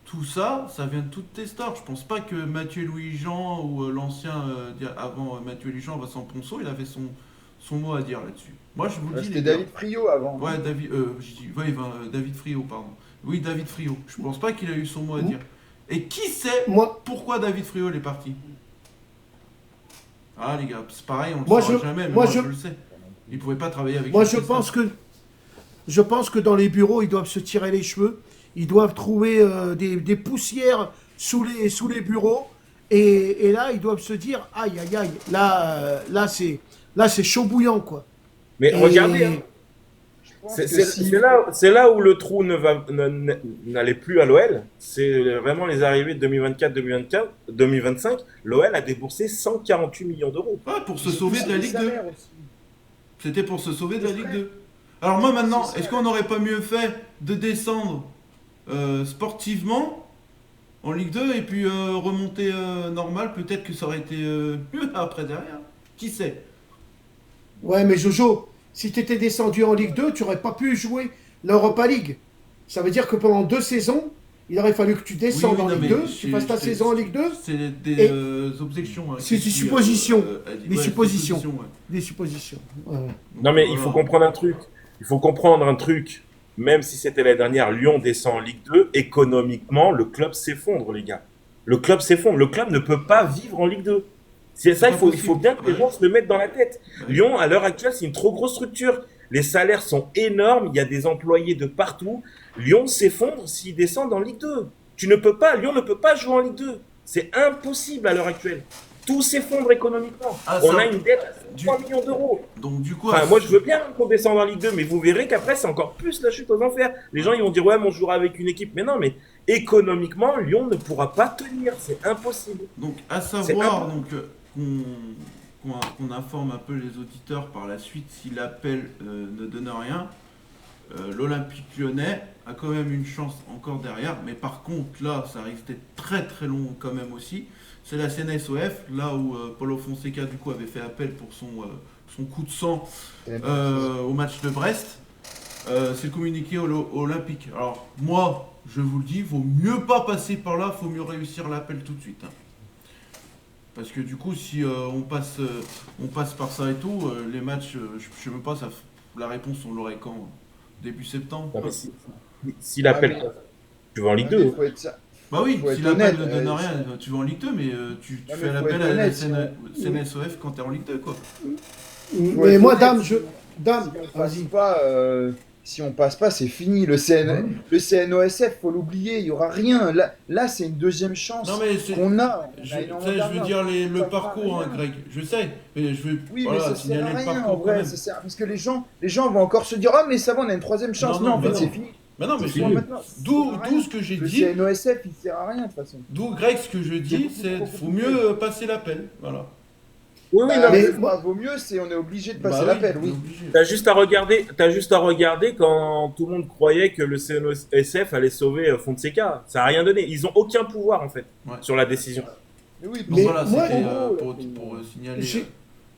tout ça, ça vient de toutes tes stars. Je pense pas que Mathieu Louis-Jean ou l'ancien, avant Mathieu Louis-Jean, Vincent Ponceau, il avait son mot à dire là-dessus. Moi, je vous dis. C'était les gars- David Friot avant. Ouais, David Friot, pardon. Oui, David Friot. Je pense pas qu'il a eu son mot à dire. Et qui sait Moi, pourquoi David Friot est parti? Ah, les gars, c'est pareil, on le Moi, saura je- jamais, mais moi, moi, je- je le sais. Il pouvait pas travailler avec Moi, Jacques je pense que dans les bureaux, ils doivent se tirer les cheveux. Ils doivent trouver des poussières sous les bureaux. Et là, ils doivent se dire, aïe, aïe, aïe, là, c'est chaud bouillant, quoi. Mais Et- regardez, hein, Je pense c'est que si- c'est là où le trou n'allait plus à l'OL. C'est vraiment les arrivées de 2024-2025. L'OL a déboursé 148 millions d'euros. Ouais, pour se sauver de la les Ligue 2. salaires aussi. C'était pour se sauver de la Ligue 2. Alors moi maintenant, C'est ça. est-ce qu'on n'aurait pas mieux fait de descendre sportivement en Ligue 2 et puis remonter normal? Peut-être que ça aurait été mieux après derrière. Qui sait? Ouais, mais Jojo, si tu étais descendu en Ligue 2, tu n'aurais pas pu jouer l'Europa League. Ça veut dire que pendant 2 saisons, Il aurait fallu que tu descendes en non, Ligue mais 2, tu fasses ta saison en Ligue 2. C'est des Et- objections. Hein, C'est des qui, suppositions. Des ouais, suppositions. ouais. Des suppositions. Ouais. Donc, Non, mais il voilà. faut comprendre un truc. Il faut comprendre un truc. Même si c'était l'année dernière, Lyon descend en Ligue 2, économiquement, le club s'effondre, les gars. Le club s'effondre. Le club ne peut pas vivre en Ligue 2. C'est ça, pas il faut bien que les possible. gens se le mettent dans la tête. Ouais. Lyon, à l'heure actuelle, c'est une trop grosse structure. Les salaires sont énormes, il y a des employés de partout. Lyon s'effondre s'ils descendent en Ligue 2. Tu ne peux pas, Lyon ne peut pas jouer en Ligue 2. C'est impossible à l'heure actuelle. Tout s'effondre économiquement. Ah, On ça- a une dette à du- 3 millions d'euros. Donc du coup, Enfin, moi, je veux bien qu'on descende en Ligue 2, mais vous verrez qu'après, c'est encore plus la chute aux enfers. Les gens, ils vont dire, ouais, mais on jouera avec une équipe. Mais non, mais économiquement, Lyon ne pourra pas tenir. C'est impossible. Donc, à savoir donc, qu'on informe un peu les auditeurs par la suite si l'appel ne donne rien. L'Olympique Lyonnais a quand même une chance encore derrière, mais par contre là ça risque d'être très très long quand même aussi. C'est la CNSOF, là où Paulo Fonseca du coup avait fait appel pour son coup de sang au match de Brest. C'est le communiqué olympique. Alors moi je vous le dis, vaut mieux pas passer par là, faut mieux réussir l'appel tout de suite. Hein. Parce que du coup, si on passe par ça et tout, les matchs, je sais même pas, la réponse on l'aurait quand début septembre. Non, mais si l'appel, Ah, mais- tu vas en Ligue 2. Il faut être ça. Bah oui, faut si être l'appel ne honnête, donne rien, tu vas en Ligue 2, mais tu mais fais faut l'appel être à la honnête, CNSOF quand t'es en Ligue 2, quoi. Mais moi, Dame, Dame, Si on passe vas-y. pas, si on passe pas, c'est fini. Le CNOSF, faut l'oublier. Il y aura rien. Là, c'est une deuxième chance Non mais c'est... qu'on a. On Je, a tu énormément sais, je veux d'argent. dire le Ça parcours, sert à hein, rien. Greg. Je sais, mais je veux Oui, voilà, mais ça sert signaler à le rien parcours en quand vrai. même. Ça sert parce que les gens vont encore se dire ah mais ça va, on a une troisième chance. Non, Non, en mais fait, non. c'est fini. Mais non, mais C'est c'est... fini maintenant. D'où Ça sert à rien. ce que j'ai Le dit, CNOSF, il sert à rien de toute façon. d'où Greg, ce que je dis, c'est beaucoup faut plus mieux passer l'appel, voilà. Oui, oui, Bah, non, mais- vaut mieux, on est obligé de passer Bah l'appel, on est oui. obligé. T'as juste à regarder quand tout le monde croyait que le CNOSF allait sauver Fonseca. Ça a rien donné. Ils ont aucun pouvoir, en fait, Ouais. sur la décision. Mais oui, Donc Mais voilà, moi, c'était en gros, pour signaler... j'ai-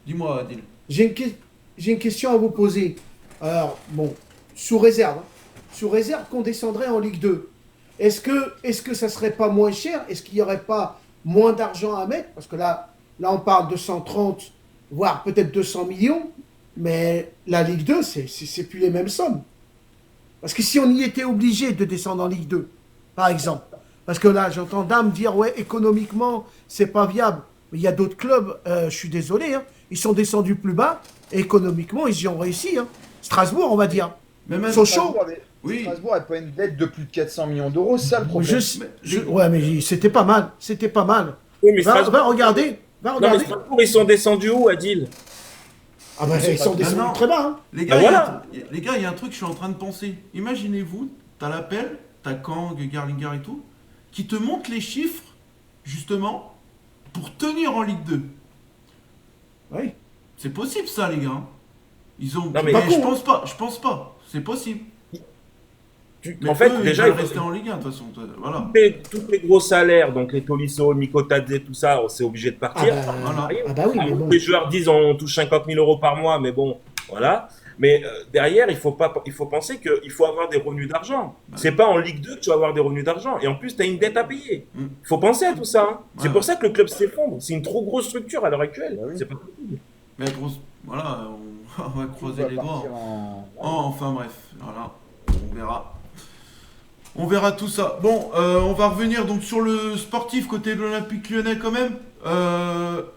Dis-moi, Adil. J'ai une question à vous poser. Alors, bon, sous réserve. Hein. Sous réserve qu'on descendrait en Ligue 2. Est-ce que ça serait pas moins cher? Est-ce qu'il n'y aurait pas moins d'argent à mettre? Parce que là, on parle de 130, voire peut-être 200 millions. Mais la Ligue 2, c'est plus les mêmes sommes. Parce que si on y était obligé de descendre en Ligue 2, par exemple, parce que là, j'entends Dame dire, ouais, économiquement, c'est pas viable. Mais il y a d'autres clubs, je suis désolé, hein, ils sont descendus plus bas, et économiquement, ils y ont réussi. Hein. Strasbourg, on va dire. Mais même... Ils sont chauds. Oui. Strasbourg n'a pas une dette de plus de 400 millions d'euros, c'est ça le problème. Ouais, mais c'était pas mal. C'était pas mal. Oui, mais Va Strasbourg, regarder. Va non, mais regarder. Strasbourg, ils sont descendus où, Adil? Ah ben, ils sont descendus non. très bas. Hein. Les gars, Bah voilà. les gars, il y a un truc que je suis en train de penser. Imaginez-vous, t'as l'appel, t'as Kang, Garlinger et tout, qui te montre les chiffres, justement, pour tenir en Ligue 2. Oui. C'est possible ça, les gars. Hein. Ils ont... Non, mais- mais Pas je con, pense pas. C'est possible. Mais En fait, eux, déjà, ils il veulent faut- rester en Ligue 1, de toute façon. Voilà. tous les gros salaires, donc les Tolisso, Mikotadze, tout ça, c'est obligé de Ah partir. bah, Voilà. ah bah oui, mais bon. Les joueurs disent on touche 50 000 euros par mois, mais bon, voilà. Mais derrière, il faut penser qu'il faut avoir des revenus d'argent. Bah. C'est pas en Ligue 2 que tu vas avoir des revenus d'argent. Et en plus, tu as une dette à payer. Mm. Il faut penser à tout ça. Hein. C'est Ouais. pour ça que le club s'effondre. C'est une trop grosse structure à l'heure actuelle. Bah oui. C'est pas possible. Mais grosse... Voilà, on va croiser On va les doigts. partir en- Enfin bref, voilà, on verra. On verra tout ça. Bon, on va revenir donc sur le sportif côté de l'Olympique Lyonnais quand même.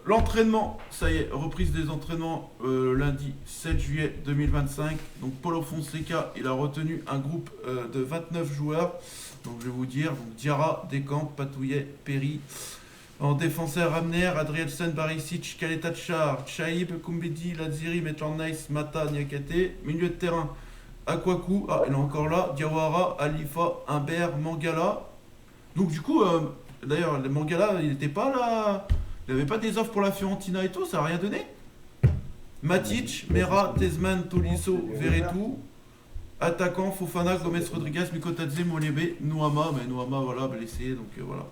L'entraînement, ça y est, reprise des entraînements lundi 7 juillet 2025. Donc Paulo Fonseca, il a retenu un groupe de 29 joueurs. Donc je vais vous dire, donc Diarra, Descamps, Patouillet, Perry. En défenseur, Ramner, Adrielsen, Barisic, Kaletachar, Chaib, Koumbedi, Laziri, Maitland-Nice, Mata, Niakate. Milieu de terrain, Akwaku, il est encore là, Diawara, Alifa, Humbert, Mangala. Donc du coup, d'ailleurs, le Mangala, il n'était pas là, il n'avait pas des offres pour la Fiorentina et tout, ça n'a rien donné. Matic, Mera, Tezman, Tolisso, Veretout. Attaquant, Fofana, Gomez, Rodriguez, Mikotadze, Molebe, Nouama, mais Nouama, voilà, blessé, donc voilà.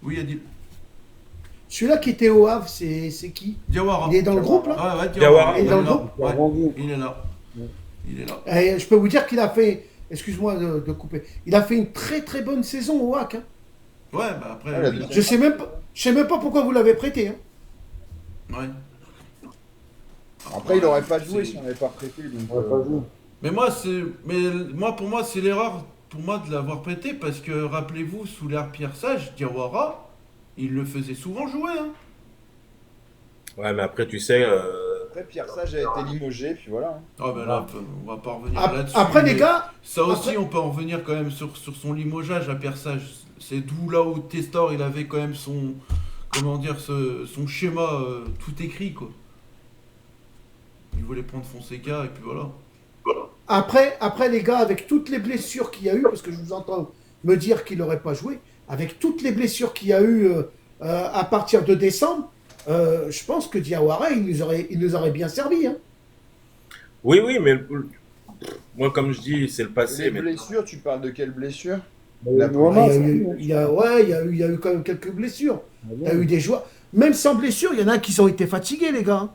Oui, Adil. Celui-là qui était au Havre, c'est qui? Diawara. Il est dans le groupe, là? Ouais, Diawara. il Il est est dans le là. groupe Ouais, Rendu. il est là. Il est là. Je peux vous dire qu'il a fait excuse-moi de couper. Il a fait une très très bonne saison au WAC. Hein. Ouais, bah après, Ouais, la oui. deuxième. Je sais même pas pourquoi vous l'avez prêté. Hein. Ouais. Après, il aurait pas joué C'est- si on n'avait pas prêté. Donc, On va pas jouer. Mais pour moi, c'est l'erreur pour moi de l'avoir prêté parce que rappelez-vous, sous l'ère Pierre Sage, Diawara, il le faisait souvent jouer. Hein. Ouais, mais après, tu sais, Après, Pierre Sage a été limogé, puis voilà. Hein. Ah ben là, on va pas revenir là-dessus. Après, les mais gars, ça aussi, après- on peut en revenir quand même sur son limogeage à Pierre Sage. C'est d'où là où Testor, il avait quand même son, comment dire, son schéma tout écrit, quoi. Il voulait prendre Fonseca et puis voilà. après, les gars, avec toutes les blessures qu'il y a eu, parce que je vous entends me dire qu'il n'aurait pas joué, avec toutes les blessures qu'il y a eu à partir de décembre, je pense que Diawara, il nous aurait bien servi. Hein. oui, oui, mais moi, comme je dis, c'est le Les passé. Mais blessures, tu parles de quelles blessures? Mais Vraiment, Ah, vraiment, il y a eu quand même quelques blessures. Il y a eu des joueurs, même sans blessure, il y en a qui ont été fatigués, les gars. Hein.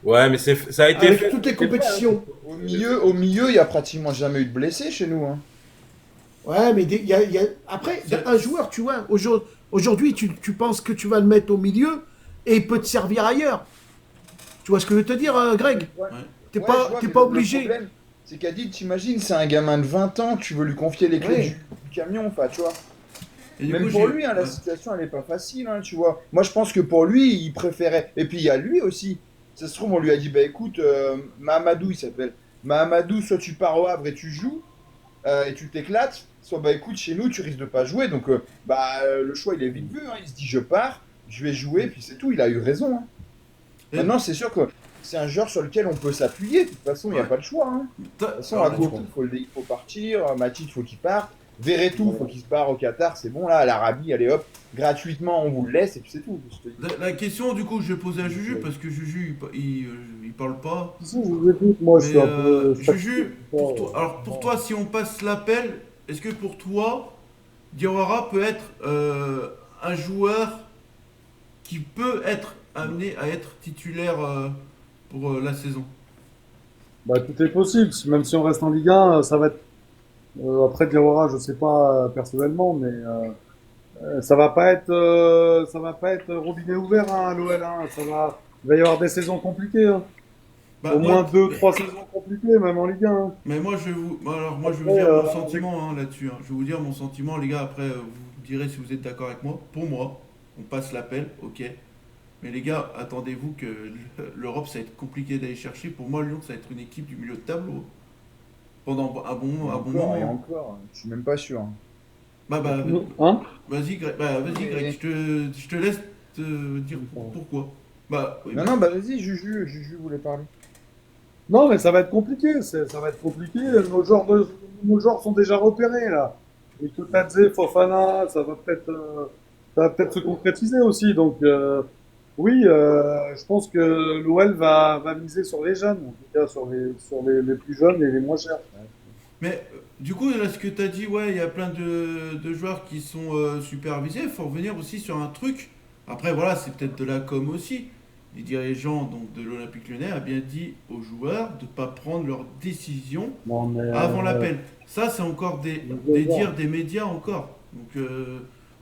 ouais, mais ça a été Avec fait. toutes les compétitions. Au milieu, il n'y a pratiquement jamais eu de blessés chez nous. Hein. Ouais, mais après, il y a un joueur, tu vois, aujourd'hui, tu penses que tu vas le mettre au milieu et il peut te servir ailleurs. Tu vois ce que je veux te dire, Greg? Ouais. T'es Ouais, pas, je vois, t'es mais pas le obligé. problème, c'est qu'Adil, t'imagines, c'est un gamin de 20 ans, tu veux lui confier les clés Ouais. du camion, enfin, tu vois. Et du Même coup, pour j'ai- lui, hein, la ouais. situation, elle est pas facile, hein, tu vois. Moi, je pense que pour lui, il préférait. Et puis, il y a lui aussi. Ça se trouve, on lui a dit, bah écoute, Mahamadou, il s'appelle. Mahamadou, soit tu pars au Havre et tu joues, et tu t'éclates, soit, bah écoute, chez nous, tu risques de pas jouer. Donc, le choix, il est vite vu. Hein. Il se dit, je pars, je vais jouer, puis c'est tout. Il a eu raison. Hein. Et- Maintenant, c'est sûr que c'est un joueur sur lequel on peut s'appuyer. De toute façon, il n'y a Ouais. pas le choix. Hein. De toute façon, à Goto, il faut partir. Matip, il faut qu'il parte. Verretou, il faut qu'il se barre au Qatar. C'est bon, là, à l'Arabie, allez hop, gratuitement, on vous le laisse, et puis c'est tout. Je te dis. La question, du coup, je vais poser à Juju parce que Juju, il parle pas. Si, je vous écoute, moi, je Mais suis un peu. Juju, pour toi, si on passe l'appel, est-ce que pour toi, Diawara peut être un joueur qui peut être amené à être titulaire pour la saison? Bah, tout est possible. Même si on reste en Ligue 1, ça va être. Après Diawara, je sais pas personnellement, mais ça va pas être robinet ouvert hein, à l'OL. Hein. Il va y avoir des saisons compliquées. Hein. Bah, Au moi- moins 2-3 saisons compliquées, même en Ligue 1. Hein. Mais moi, moi, je vais vous Après, dire mon avec- sentiment hein, là-dessus. Hein. Je vais vous dire mon sentiment, les gars. Après, vous me direz si vous êtes d'accord avec moi. Pour moi, on passe l'appel, ok. Mais les gars, attendez-vous que l'Europe, ça va être compliqué d'aller chercher. Pour moi, Lyon, ça va être une équipe du milieu de tableau. Pendant un bon Encore, moment. et encore, je suis même pas sûr. Hein. Bah, Hein vas-y, Greg, Greg, je te laisse te dire pourquoi. Bah, oui, Non, non, bah vas-y, Juju voulait parler. Non, mais ça va être compliqué. Ça va être compliqué. Nos joueurs sont déjà repérés là. Et Kotadze, Fofana, ça va peut-être se concrétiser aussi. Donc oui, je pense que l'OL va miser sur les jeunes, en tout cas sur les plus jeunes et les moins chers. mais du coup, là, ce que tu as dit, ouais, il y a plein de joueurs qui sont supervisés. Il faut revenir aussi sur un truc. Après, voilà, c'est peut-être de la com aussi. Les dirigeants donc, de l'Olympique Lyonnais a bien dit aux joueurs de ne pas prendre leurs décisions Non, mais, avant l'appel. Ça, c'est encore des dires des médias encore. Donc,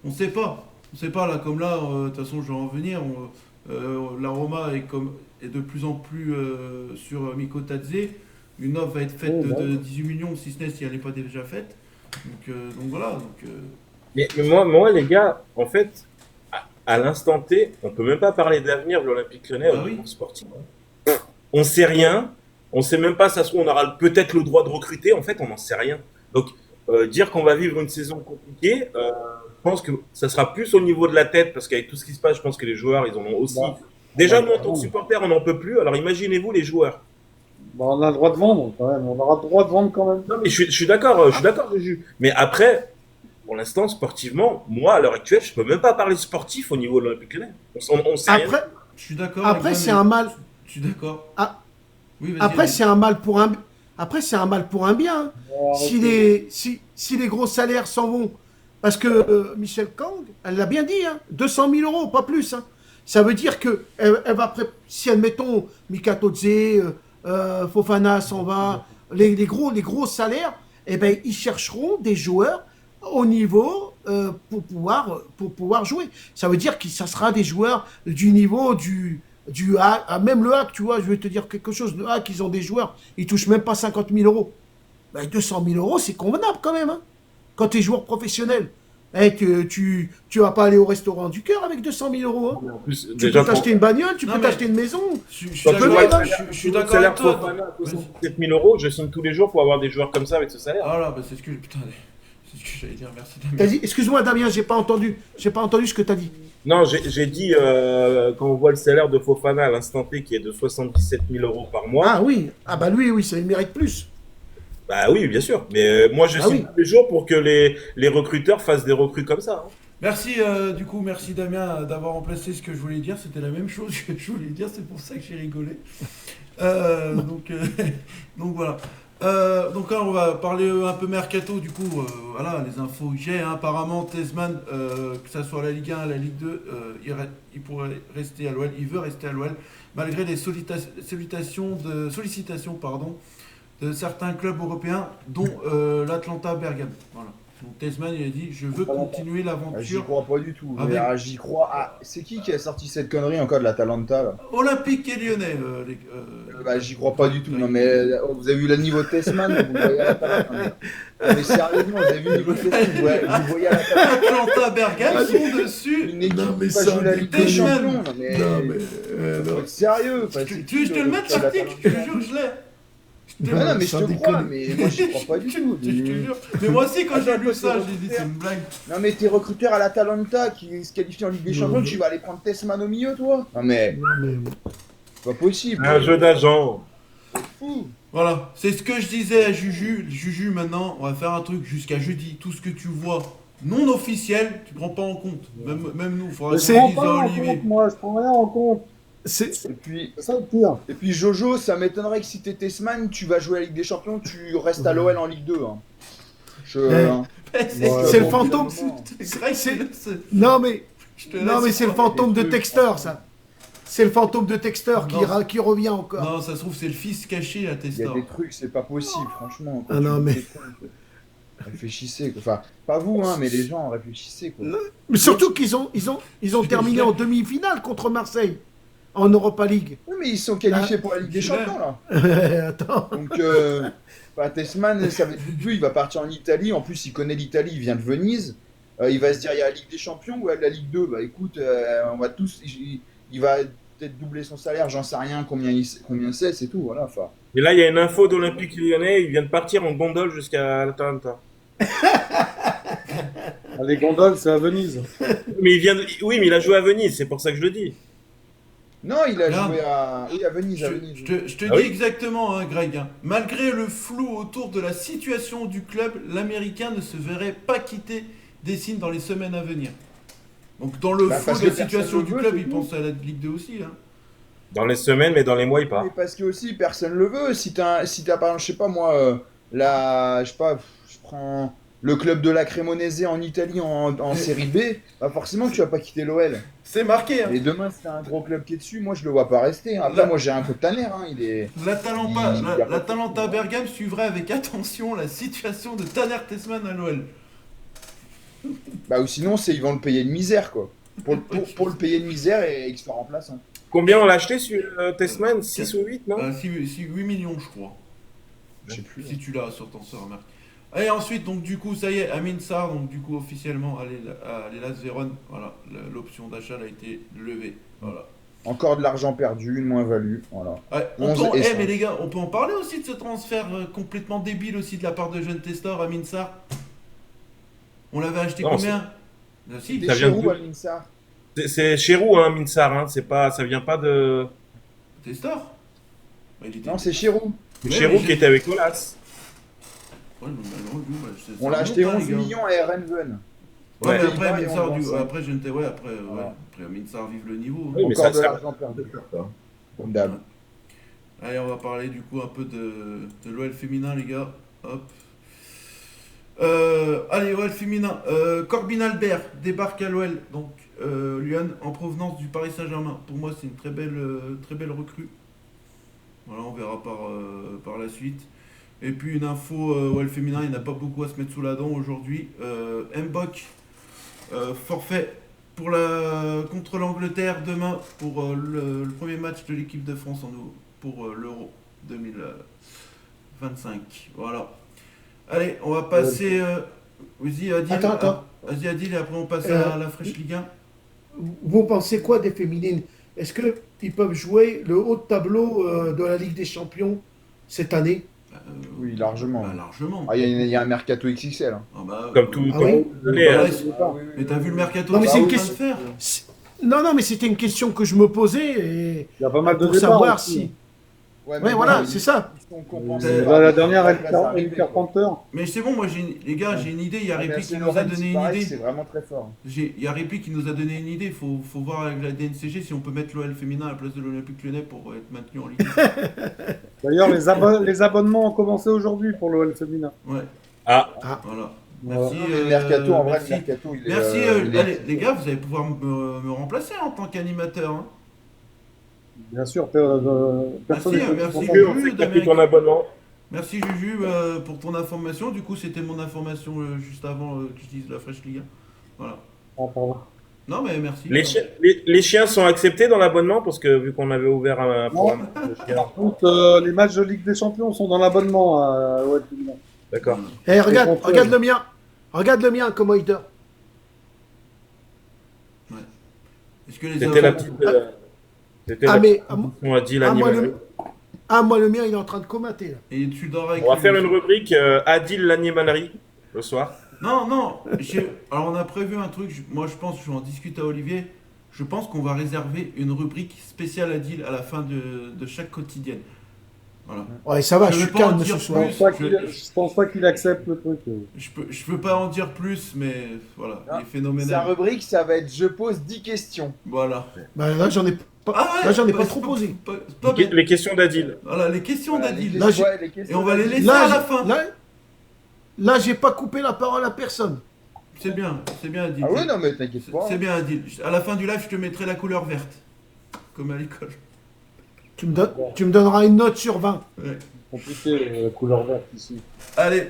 on ne sait pas. On sait pas, là, comme là, de toute façon, je vais en venir. La Roma est de plus en plus sur Mikotadze. Une offre va être faite de 18 millions, si ce n'est si elle n'est pas déjà faite. Donc voilà. mais moi, les gars, en fait, à l'instant T, on peut même pas parler d'avenir de l'Olympique Lyonnais Bah au oui. niveau sportif. On sait rien. On sait même pas, ça se trouve, on aura peut-être le droit de recruter. En fait, on n'en sait rien. Donc, dire qu'on va vivre une saison compliquée, je pense que ça sera plus au niveau de la tête, parce qu'avec tout ce qui se passe, je pense que les joueurs, ils en ont aussi. Bah, Déjà, bah, nous, en tant que supporters, on n'en peut plus. Alors, imaginez-vous les joueurs. Bah, on a le droit de vendre quand même. On aura le droit de vendre quand même. Non, mais je suis d'accord, Juju. Mais après, pour l'instant, sportivement, moi, à l'heure actuelle, je peux même pas parler sportif au niveau de l'Olympique Lyonnais. On sait rien. Après, Je suis d'accord. après avec c'est Van, un mal. Je suis d'accord. Ah, Oui, vas-y, Après, vas-y. c'est un mal pour un. Après, c'est un mal pour un bien. hein. Si les gros salaires s'en vont, parce que Michel Kang, elle l'a bien dit, hein, 200 000 euros, pas plus. Hein. Ça veut dire que elle va si admettons Mikatodze, Fofana s'en va, les gros salaires, eh ben, ils chercheront des joueurs au niveau pour pouvoir jouer. Ça veut dire que ça sera des joueurs du niveau du A, même le hack, tu vois, je vais te dire quelque chose, le hack, ils ont des joueurs, ils touchent même pas 50 000 euros. Ben, 200 000 euros, c'est convenable quand même, hein, quand tu es joueur professionnel. Eh, tu vas pas aller au restaurant du cœur avec 200 000 euros. Hein. En plus, Tu déjà, peux t'acheter une bagnole, tu Non, peux mais- t'acheter une maison. Je suis quand tu d'accord vois avec- je suis d'accord avec toi. 7 000 euros, je signe tous les jours pour avoir des joueurs comme ça avec ce salaire. Ah là, bah c'est ce que putain, c'est ce que j'allais dire. Merci Damien. T'as dit, excuse-moi Damien, j'ai pas entendu ce que t'as dit. Non, j'ai dit, quand on voit le salaire de Fofana à l'instant T qui est de 77 000 euros par mois, Ah oui, ah bah lui, oui, ça il mérite plus. bah oui, bien sûr. Mais moi, je Ah signe oui. tous les jours pour que les recruteurs fassent des recrues comme ça. Hein. Merci, du coup, merci Damien d'avoir remplacé ce que je voulais dire. C'était la même chose que je voulais dire, c'est pour ça que j'ai rigolé. Donc, donc voilà. Donc là, on va parler un peu mercato, du coup, voilà, les infos que j'ai. Hein. Apparemment, Tezman, que ça soit la Ligue 1, la Ligue 2, il pourrait rester à l'OL, il veut rester à l'OL, malgré les sollicitations de certains clubs européens, dont l'Atlanta Bergame. Voilà. Donc Tezman, il a dit, je veux continuer J'y l'aventure. crois pas du tout. Avec- J'y crois. Ah, c'est qui a sorti cette connerie encore de l'Atalanta là Olympique et Lyonnais. Bah, j'y crois pas du tout. Non, mais vous avez vu le niveau de Tessman, vous le voyez à l'Atalanta. Mais sérieusement, vous avez vu le niveau de Tessman, vous le voyez à l'Atalanta. Atlanta Bergame sont dessus. Une équipe Non, mais qui va ça, jouer la Ligue des Tessman. Champions. Non, mais. Faut être sérieux. Enfin, c'est Tu veux que je te le mette l'article? Je te jure que je l'ai. Ah non, mais je Sans te crois, déconner. mais moi j'y crois pas du tout. Je te jure. Mais moi aussi, quand j'ai Attends, lu toi, ça, c'est j'ai dit c'est une blague. Non, mais tes recruteurs à l'Atalanta qui se qualifient en Ligue des Champions, tu vas aller prendre Tessman au milieu, toi? Non, mais Non, mais- c'est pas possible. Un jeu d'agent. Fou. Voilà, c'est ce que je disais à Juju. Juju, maintenant, on va faire un truc jusqu'à jeudi. Tout ce que tu vois non officiel, tu prends pas en compte. Même nous, il faudra Je qu'on prends dise pas à en Olivier. compte, moi, je prends rien en compte. C'est- Et C'est ça le pire. puis Jojo, ça m'étonnerait que si t'es Tessman, tu vas jouer à la Ligue des Champions, tu restes à l'OL en Ligue 2. Hein. Hein. C'est Ouais, c'est le bon, fantôme. évidemment. c'est vrai que Non, mais, je te non, laisse mais c'est le croire. fantôme de Texter, ça. C'est le fantôme de Texter Non. qui revient encore. Non, ça se trouve, c'est le fils caché à Il y a Testor. des trucs, c'est pas possible, franchement. Quand Ah tu non, dis mais- des trucs, réfléchissez, quoi. Enfin, pas vous, hein, mais les gens, réfléchissez, quoi. Mais surtout qu'ils ont terminé en demi-finale contre Marseille en Europa League. Oui, mais ils sont qualifiés pour la Ligue des je suis là. Champions, là. Attends. Donc, bah, Tessman, ça va être plus, il va partir en Italie. En plus, il connaît l'Italie, il vient de Venise. Il va se dire, il y a la Ligue des Champions ou la Ligue 2. Bah écoute, on va tous. Il va peut-être doubler son salaire, j'en sais rien combien c'est tout. Voilà, enfin. Et là, il y a une info d'Olympique Lyonnais, il vient de partir en gondole jusqu'à l'Atalanta. Les gondoles, c'est à Venise. Mais oui, mais il a joué à Venise, c'est pour ça que je le dis. Non, il a Regarde. joué à Venise. À Venise. Je te Ah dis oui. exactement, hein, Greg. Hein. Malgré le flou autour de la situation du club, l'Américain ne se verrait pas quitter Dessine dans les semaines à venir. Donc dans le Bah, flou parce de la que personne situation le du veut, club, c'est il tout. pense à la Ligue 2 aussi. Hein. Dans les semaines, mais dans les mois, il part. Mais parce que aussi, personne le veut. Si t'as par exemple, je sais pas moi, je sais pas, je prends le club de la Cremonese en Italie en série B, bah forcément que tu vas pas quitter l'OL. C'est marqué. Hein. Et demain, si t'as un gros club qui est dessus, moi je le vois pas rester. Hein. Après, Là- moi j'ai un peu de Tanner, hein, il est. L'Atalanta Il y a pas de- l'Atalanta Bergame suivrait avec attention la situation de Tanner Tessman à l'OL. Bah ou sinon, ils vont le payer de misère quoi. Pour le payer de misère et qu'il soit remplaçant. Combien on l'a acheté sur Testman 6 ou 8, non 8 millions, je crois. Je sais plus. Si tu l'as sur ton sort, Marc. Et ensuite, donc du coup, ça y est, Amin Sarr, donc du coup, officiellement, à l'Hellas Vérone, voilà, l'option d'achat a été levée. Voilà. Encore de l'argent perdu, une moins-value, voilà. Ouais, 11 et 5. mais les gars, on peut en parler aussi de ce transfert complètement débile aussi de la part de Jeune Testor, Amin Sarr. On l'avait acheté Non, combien Ah, si, T'es Ça chez vient de où, d'où Al-Minsar? C'est Chérou, hein, Minsar, hein, ça vient pas de. Testor Bah, il était... Non, c'est Chérou. Ouais, Chérou mais qui j'ai- était avec Olas. Ouais, mais non, lui, bah, On ça l'a remonte, acheté hein, 11 les gars. millions à Erenven. Ouais, Ouais. mais après, Et Amin on Sarr, vend ça. après, ouais, après, Voilà. après Amin Sarr vive le niveau. hein. Oui, mais Encore ça- de l'argent perdu. Comme d'hab. Allez, on va parler du coup un peu de l'OL féminin, les gars. Hop. Allez, OL féminin. Corbin Albert débarque à l'OL, donc Lyon, en provenance du Paris Saint-Germain. Pour moi, c'est une très belle recrue. Voilà, on verra par la suite. Et puis une info OL féminin, il n'y en a pas beaucoup à se mettre sous la dent aujourd'hui. Mbok, forfait contre l'Angleterre demain pour le premier match de l'équipe de France pour l'Euro 2025. Voilà. Allez, on va passer. Vas-y, Adil. Attends. Vas-y, Adil, et après on passe Euh, à la fraîche Ligue 1. Vous pensez quoi des féminines? Est-ce qu'ils peuvent jouer le haut de tableau de la Ligue des Champions cette année? Euh, Oui, largement. bah, largement. Ah, il y a un mercato XXL. Hein. Ah bah, Comme tout, Ah comme oui vous voulez, hein. Ouais, mais t'as vu le mercato Non, mais qu'ils c'est sont une en train de question- faire. Non, mais c'était une question que je me posais et Il y a pas mal de pour départs savoir aussi. si. Ouais, Ouais, voilà, c'est ça. Ils sont compensés Là, par la des dernière, places arrivées, Ellie quoi. Carpenter. Mais c'est bon, moi les gars, j'ai une idée. Il y a Ah, mais Réplique qui AC nous a Lorraine, donné il une paraît que idée. c'est vraiment très fort. Il y a Réplique qui nous a donné une idée. Faut voir avec la DNCG si on peut mettre l'OL féminin à la place de l'Olympique Lyonnais pour être maintenu en Ligue D'ailleurs, les abonnements ont commencé aujourd'hui pour l'OL féminin. 1. Ouais, Ah, voilà. Voilà. Merci. Non, mais le mercato, en vrai, merci. le mercato, il est. Merci, il est- allez, les gars, vous allez pouvoir me remplacer en tant qu'animateur. Hein. Bien sûr, Merci, personne n'est merci. content. Juju, on fait que t'as pris ton abonnement. Merci Juju pour ton information. Du coup, c'était mon information juste avant que je dise la fraîche Ligue 1. Voilà. Ah, pardon. Non, mais merci. Les chiens sont acceptés dans l'abonnement parce que vu qu'on avait ouvert un programme de chiens. Par contre, les matchs de Ligue des Champions sont dans l'abonnement à l'OL féminin. D'accord. Eh, regarde, contrôles. regarde le mien. Regarde le mien, comment il dort. Est-ce que les C'était la abonnés- petite. C'était Ah, la mais petite on a dit moi, l'animal. moi, le mien, il est en train de comater, là. Et tu dors avec On va lui. faire une rubrique Adil l'animalerie le soir. Non, non. Alors, on a prévu un truc. Moi, je pense, je vais en discuter à Olivier. Je pense qu'on va réserver une rubrique spéciale à Deal à la fin de chaque quotidienne. Voilà. Ouais, ça va, Je je vais suis pas calme en ce dire soir. plus. Je pense pas qu'il accepte le truc. Je peux pas en dire plus, mais voilà, Ah, il est Sa phénoménal. rubrique, ça va être je pose 10 questions. Voilà. Bah, là, j'en ai pas, là, j'en ai pas trop posé. C'est pas bête. Les questions d'Adil. Voilà, les questions Voilà, d'Adil. les Là, questions- j'ai- ouais, les questions Et on va les d'Adil. laisser à la Là, fin. là, j'ai pas coupé la parole à personne. C'est bien Adil. Ah ouais, non, mais t'inquiète pas. C'est bien Adil. À la fin du live, je te mettrai la couleur verte. Comme à l'école. Tu me donneras une note sur 20. Ouais. Compliqué, la couleur verte ici. Allez.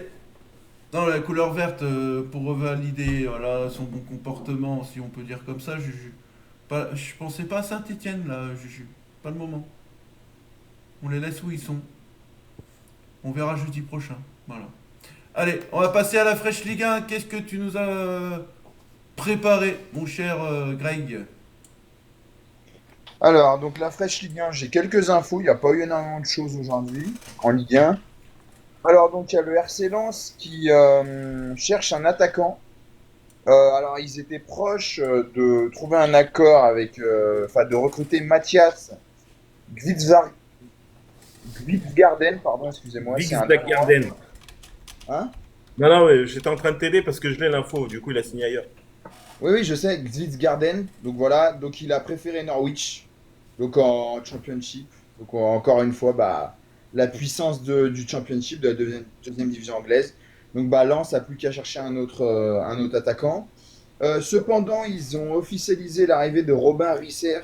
Non, la couleur verte pour revalider voilà, son bon comportement, si on peut dire comme ça, Juju. Je pensais pas à Saint-Etienne là, Juju. Pas le moment. On les laisse où ils sont. On verra jeudi prochain. Voilà. Allez, on va passer à la fraîche Ligue 1. Qu'est-ce que tu nous as préparé, mon cher Greg? Alors, donc la fraîche Ligue 1, j'ai quelques infos. Il n'y a pas eu énormément de choses aujourd'hui en Ligue 1. Alors, donc, il y a le RC Lens qui cherche un attaquant. Alors, ils étaient proches de trouver un accord avec, enfin, de recruter Mathias Gvitsgarden, pardon, excusez-moi. c'est un Vix Garden. Hein? Non, non, mais j'étais en train de t'aider parce que je l'ai l'info. Du coup, il a signé ailleurs. Oui, oui, je sais, Gvitsgarden. Donc voilà, donc il a préféré Norwich, donc en Championship. Donc encore une fois, bah, la puissance du Championship, de la deuxième division anglaise. Donc bah, Lens a plus qu'à chercher un autre attaquant. Cependant, ils ont officialisé l'arrivée de Robin Risser.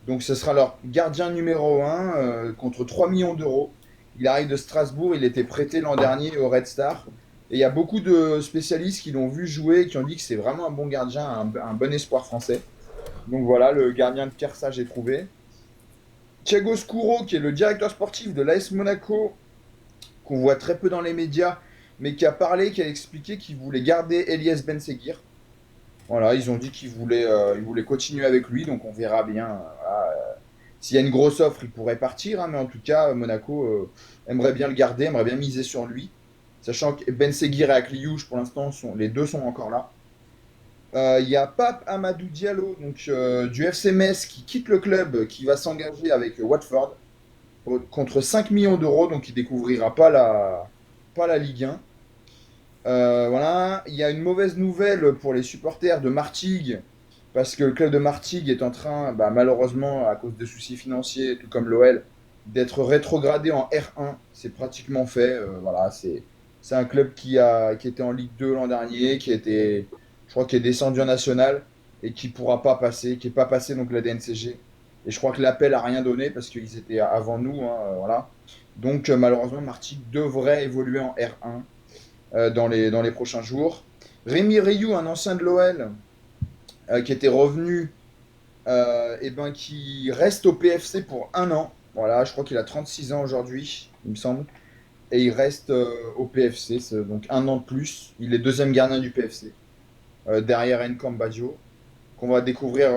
Donc ce sera leur gardien numéro 1 contre 3 millions d'euros. Il arrive de Strasbourg, il était prêté l'an dernier au Red Star. Et il y a beaucoup de spécialistes qui l'ont vu jouer et qui ont dit que c'est vraiment un bon gardien, un bon espoir français. Donc voilà, le gardien de Kersage est trouvé. Thiago Scuro, qui est le directeur sportif de l'AS Monaco, qu'on voit très peu dans les médias, mais qui a parlé, qui a expliqué qu'il voulait garder Elias Benseguir. Voilà, ils ont dit qu'ils voulaient continuer avec lui, donc on verra bien. S'il y a une grosse offre, il pourrait partir, hein, mais en tout cas, Monaco aimerait bien le garder, aimerait bien miser sur lui. Sachant que Benseguir et Akliouche, pour l'instant, les deux sont encore là. Il y a Pape Amadou Diallo, donc, du FC Metz, qui quitte le club, qui va s'engager avec Watford contre 5 millions d'euros, donc il ne découvrira pas la Ligue 1. Voilà. Il y a une mauvaise nouvelle pour les supporters de Martigues, parce que le club de Martigues est en train, bah, malheureusement, à cause de soucis financiers, tout comme l'OL, d'être rétrogradé en R1. C'est pratiquement fait. Voilà, c'est un club qui était en Ligue 2 l'an dernier, qui est descendu en national et qui pourra pas passer, qui n'est pas passé donc la DNCG Et je crois que l'appel a rien donné parce qu'ils étaient avant nous, hein, voilà. Donc malheureusement, Martigues devrait évoluer en R1 dans les prochains jours. Rémi Rioux, un ancien de l'OL, qui était revenu, et ben, qui reste au PFC pour 1 an. Voilà, je crois qu'il a 36 ans aujourd'hui, il me semble. Et il reste au PFC, c'est donc 1 an de plus. Il est deuxième gardien du PFC, derrière Nkamb Baggio, qu'on va découvrir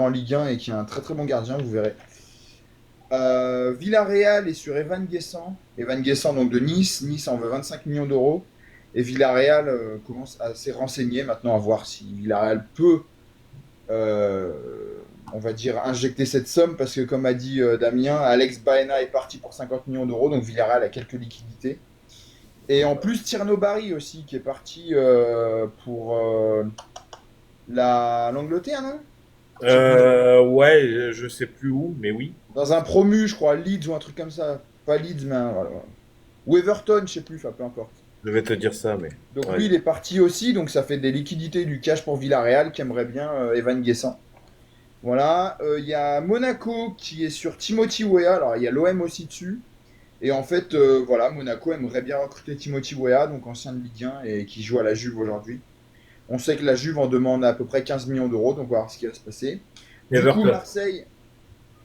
en Ligue 1 et qui est un très très bon gardien, vous verrez. Villarreal est sur Evan Guessant. Evan Guessant donc de Nice. Nice en veut 25 millions d'euros. Et Villarreal commence à s'est renseigné maintenant à voir si Villarreal peut, euh, on va dire, injecter cette somme. Parce que comme a dit Damien, Alex Baena est parti pour 50 millions d'euros. Donc Villarreal a quelques liquidités. Et en plus, Tierno Barry aussi, qui est parti pour l'Angleterre, non? Ouais, je sais plus où, mais oui. Dans un promu, je crois, Leeds ou un truc comme ça. Pas Leeds, mais voilà. Ou Everton, je sais plus, enfin peu importe. Je vais te dire ça, mais. Donc Ouais. lui, il est parti aussi, donc ça fait des liquidités, du cash pour Villarreal qui aimerait bien Evan Guessant. Voilà, il y a Monaco qui est sur Timothy Weah, alors il y a l'OM aussi dessus. Et en fait, voilà, Monaco aimerait bien recruter Timothy Weah, donc ancien de Ligue 1 et qui joue à la Juve aujourd'hui. On sait que la Juve en demande à peu près 15 millions d'euros, donc on va voir ce qui va se passer. Du coup, Everton.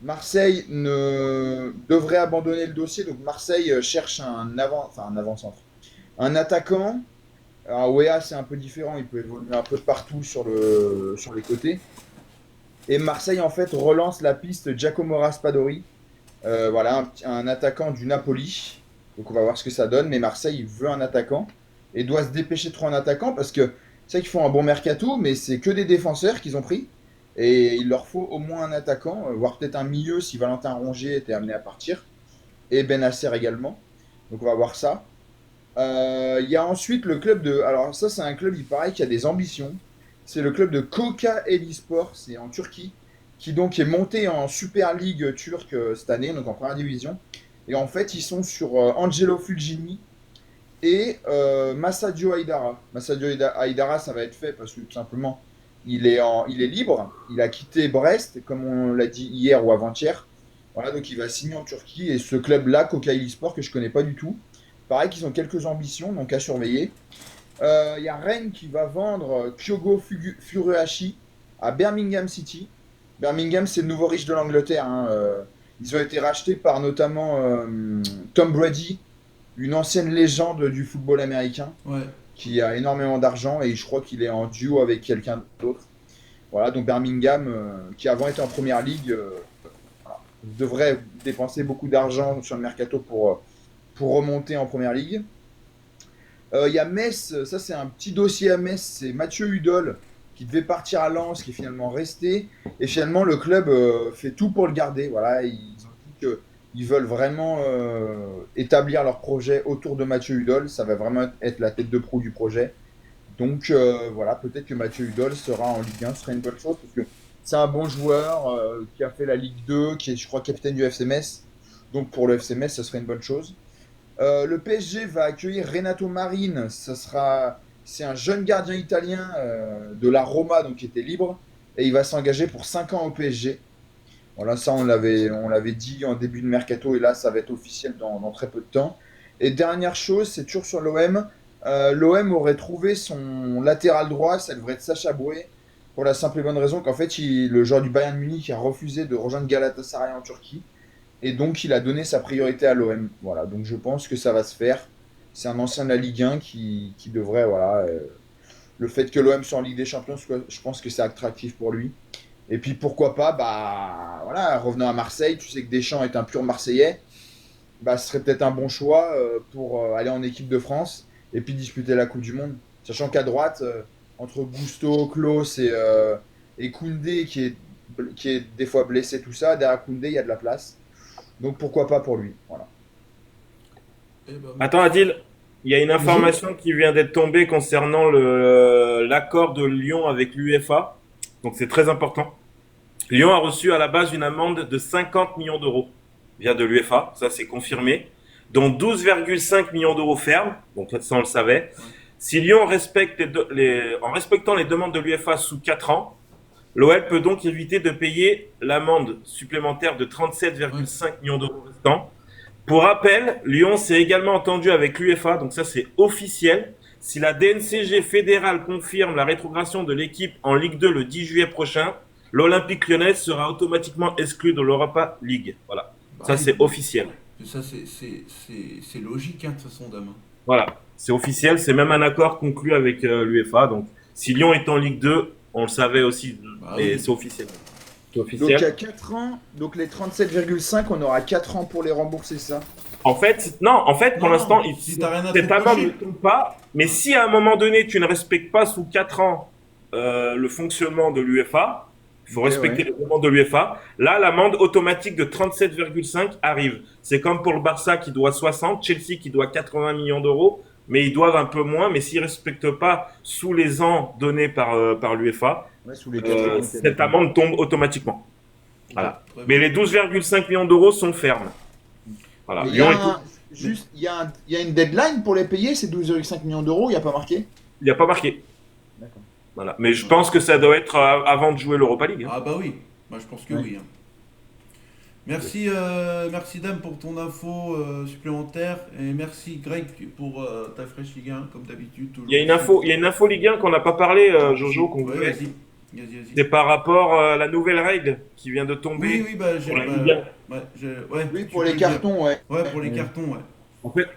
Marseille devrait abandonner le dossier. Donc Marseille cherche un avant-centre, un attaquant. Alors Wea c'est un peu différent, il peut évoluer un peu partout sur les côtés. Et Marseille en fait relance la piste Giacomo Raspadori, voilà un attaquant du Napoli. Donc on va voir ce que ça donne. Mais Marseille veut un attaquant et doit se dépêcher de trouver un attaquant parce que c'est vrai qu'ils font un bon mercato, mais c'est que des défenseurs qu'ils ont pris. Et il leur faut au moins un attaquant, voire peut-être un milieu si Valentin Rongier était amené à partir. Et Benasser également. Donc on va voir ça. Il y a ensuite le club de... Alors ça c'est un club, il paraît, qui a des ambitions. C'est le club de Koka Elispor, c'est en Turquie, qui donc est monté en Super League turque cette année, donc en première division. Et en fait ils sont sur Angelo Fulgini et Massadio Haidara. Massadio Haidara, ça va être fait parce que tout simplement il est libre, il a quitté Brest, comme on l'a dit hier ou avant-hier. Voilà, donc il va signer en Turquie. Et ce club-là, Kocaeli Sport, que je connais pas du tout, pareil qu'ils ont quelques ambitions, donc à surveiller. Il y a Rennes qui va vendre Kyogo Furuhashi à Birmingham City. Birmingham, c'est le nouveau riche de l'Angleterre, hein. Ils ont été rachetés par notamment Tom Brady, une ancienne légende du football américain Ouais. qui a énormément d'argent et je crois qu'il est en duo avec quelqu'un d'autre. Voilà, donc Birmingham, qui avant était en première ligue, voilà, devrait dépenser beaucoup d'argent sur le mercato pour remonter en première ligue. Il y a Metz, ça c'est un petit dossier à Metz, c'est Mathieu Hudol qui devait partir à Lens, qui est finalement resté. Et finalement, le club fait tout pour le garder. Voilà, ils ont dit qu'ils veulent vraiment établir leur projet autour de Mathieu Hudol. Ça va vraiment être la tête de proue du projet. Donc voilà, peut-être que Mathieu Hudol sera en Ligue 1, ce serait une bonne chose parce que c'est un bon joueur qui a fait la Ligue 2, qui est, je crois, capitaine du FC Metz. Donc pour le FC Metz, ce serait une bonne chose. Le PSG va accueillir Renato Marin. C'est un jeune gardien italien de la Roma, donc qui était libre, et il va s'engager pour 5 ans au PSG. Voilà, ça on l'avait dit en début de mercato, et là ça va être officiel dans très peu de temps. Et dernière chose, c'est toujours sur l'OM. L'OM aurait trouvé son latéral droit, ça devrait être Sacha Boué, pour la simple et bonne raison qu'en fait, le joueur du Bayern Munich a refusé de rejoindre Galatasaray en Turquie, et donc il a donné sa priorité à l'OM. Voilà, donc je pense que ça va se faire. C'est un ancien de la Ligue 1 qui devrait, voilà, le fait que l'OM soit en Ligue des Champions, je pense que c'est attractif pour lui. Et puis pourquoi pas, bah voilà, revenant à Marseille, tu sais que Deschamps est un pur Marseillais, bah ce serait peut-être un bon choix pour aller en équipe de France et puis disputer la Coupe du Monde. Sachant qu'à droite, entre Gusto, Klose et Koundé qui est des fois blessé, tout ça, derrière Koundé, il y a de la place. Donc pourquoi pas pour lui, voilà. Eh ben, Attends, Adil, il y a une information qui vient d'être tombée concernant l'accord de Lyon avec l'UEFA. Donc c'est très important. Lyon a reçu à la base une amende de 50 millions d'euros via de l'UEFA, ça c'est confirmé, dont 12,5 millions d'euros fermes, donc ça on le savait. Si Lyon respecte en respectant les demandes de l'UEFA sous 4 ans, L'OL peut donc éviter de payer l'amende supplémentaire de 37,5 millions d'euros restants. Pour rappel, Lyon s'est également entendu avec l'UEFA, donc ça c'est officiel. Si la DNCG fédérale confirme la rétrogradation de l'équipe en Ligue 2 le 10 juillet prochain, l'Olympique lyonnais sera automatiquement exclu de l'Europa League. Voilà, ça c'est officiel. Ça, c'est logique, hein, de toute façon, Dame. Voilà, c'est officiel, c'est même un accord conclu avec l'UEFA. Donc, si Lyon est en Ligue 2, on le savait aussi, mais c'est officiel. C'est Donc officiel. il y a 4 ans, donc les 37,5, on aura 4 ans pour les rembourser, ça. En fait, pour Non, l'instant, si t'as rien à cette te amende reprocher. ne tombe pas. Mais si à un moment donné, tu ne respectes pas sous 4 ans le fonctionnement de l'UEFA, il faut Ok, respecter ouais. les demandes de l'UEFA. Là, l'amende automatique de 37,5 arrive. C'est comme pour le Barça qui doit 60, Chelsea qui doit 80 millions d'euros, mais ils doivent un peu moins. Mais s'ils ne respectent pas sous les ans donnés par l'UEFA, Ouais, sous les 4 ans. cette amende tombe automatiquement. Voilà. Très Mais bien. les 12,5 millions d'euros sont fermes. Voilà. Mais il y a Lyon est un- Juste, il y a une deadline pour les payer, ces 12,5 millions d'euros, il n'y a pas marqué? Il n'y a pas marqué. D'accord. Voilà. Mais je pense que ça doit être avant de jouer l'Europa League. Hein. Ah bah oui, moi je pense que Ouais. oui. Hein. Merci, merci Dame pour ton info supplémentaire et merci Greg pour ta fraîche Ligue 1 comme d'habitude. toujours. Il y a une info Ligue 1 qu'on n'a pas parlé, Jojo, qu'on Ouais, voulait. vas-y. Vas-y. C'est par rapport à la nouvelle règle qui vient de tomber. Oui, bah j'ai. Pour la bah, Ligue 1. ouais, Oui, tu pour peux les le dire. cartons, ouais. Ouais, pour les cartons, ouais. En fait,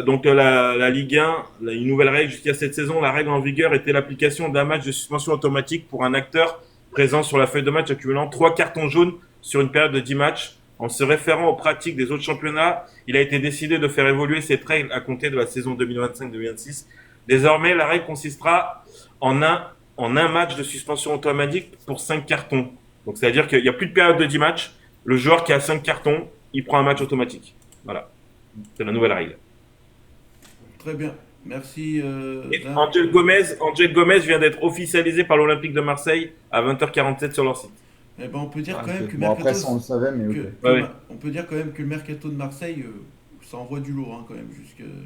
donc la Ligue 1, une nouvelle règle jusqu'à cette saison, la règle en vigueur était l'application d'un match de suspension automatique pour un acteur présent sur la feuille de match accumulant 3 cartons jaunes sur une période de 10 matchs. En se référant aux pratiques des autres championnats, il a été décidé de faire évoluer cette règle à compter de la saison 2025-2026. Désormais, la règle consistera en un match de suspension automatique pour 5 cartons. Donc, c'est-à-dire qu'il n'y a plus de période de 10 matchs. Le joueur qui a 5 cartons, il prend un match automatique. Voilà. C'est la nouvelle règle. Très bien. Merci Et Dame. Angel Gomez vient d'être officialisé par l'Olympique de Marseille à 20h47 sur leur site. Eh ben, on peut dire Ah, quand même ok. que Bon, après, ça, on le Mercato, savait, mais que- ok. que Ouais, ma- on peut dire quand même que le mercato de Marseille, ça envoie du lourd hein, quand même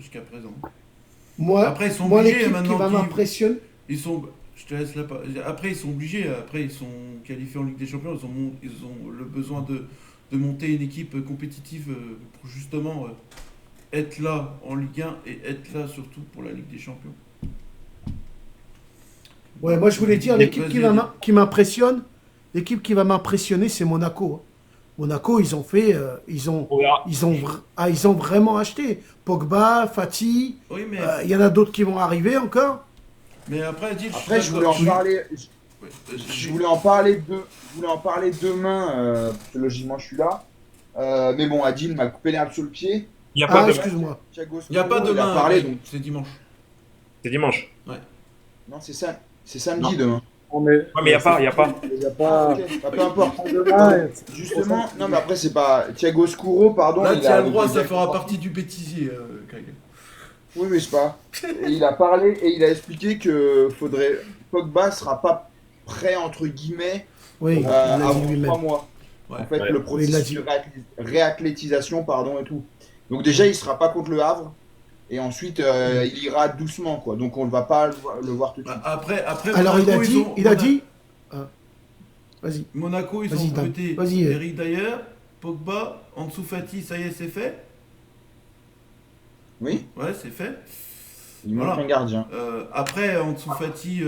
jusqu'à présent. Moi, Après, ils sont moi obligés l'équipe qui maintenant va qu'ils- m'impressionner, Ils sont, je te laisse après, ils sont obligés. Après, ils sont qualifiés en Ligue des Champions. Ils ont le besoin de monter une équipe compétitive pour justement être là en Ligue 1 et être là surtout pour la Ligue des Champions. ouais, moi je voulais dire, l'équipe qui Vas-y, qui m'impressionne, l'équipe qui va m'impressionner, c'est Monaco. Hein. Monaco, ils ont fait, ils ont vraiment acheté. Pogba, Fati, Oui, il y en a d'autres qui vont arriver encore. mais après, Adil, Après, je voulais en parler. Ouais, Je voulais en parler demain, parce que logiquement je suis là. Mais bon, Adil m'a coupé l'herbe sur le pied. Il n'y a pas Ah, de excuse-moi. Thiago Il n'y a pas Scoro, il demain, a parlé, Greg, donc. c'est dimanche. C'est dimanche. Non, c'est samedi demain. Non, mais Ouais, mais il n'y a pas. il y a Ah, pas. ok. Bah, peu importe. Ah, Justement, non, mais après, c'est pas. Thiago Scuro, pardon. Là, il tu as a- le droit, ça fera partie du bêtisier, Greg. Oui, mais c'est pas. Et il a parlé et il a expliqué que Pogba sera pas prêt, entre guillemets, Oui, il l'a avant dit 3 lui-même. mois. Ouais. En fait, Ouais. le Oui, il l'a processus de réathlétisation, pardon, et tout. Donc déjà, il sera pas contre le Havre. Et ensuite, il ira doucement, quoi. Donc on ne va pas le voir tout de suite. Bah, après Alors il a Monaco, dit, vas-y. Monaco, ils Vas-y, ont Dan. recruté Vas-y. Eric Dyer, Pogba, Ansu Fati, ça y est, c'est fait. Oui, Ouais, c'est fait. il Voilà. manque un gardien. Après, Ansu Fati,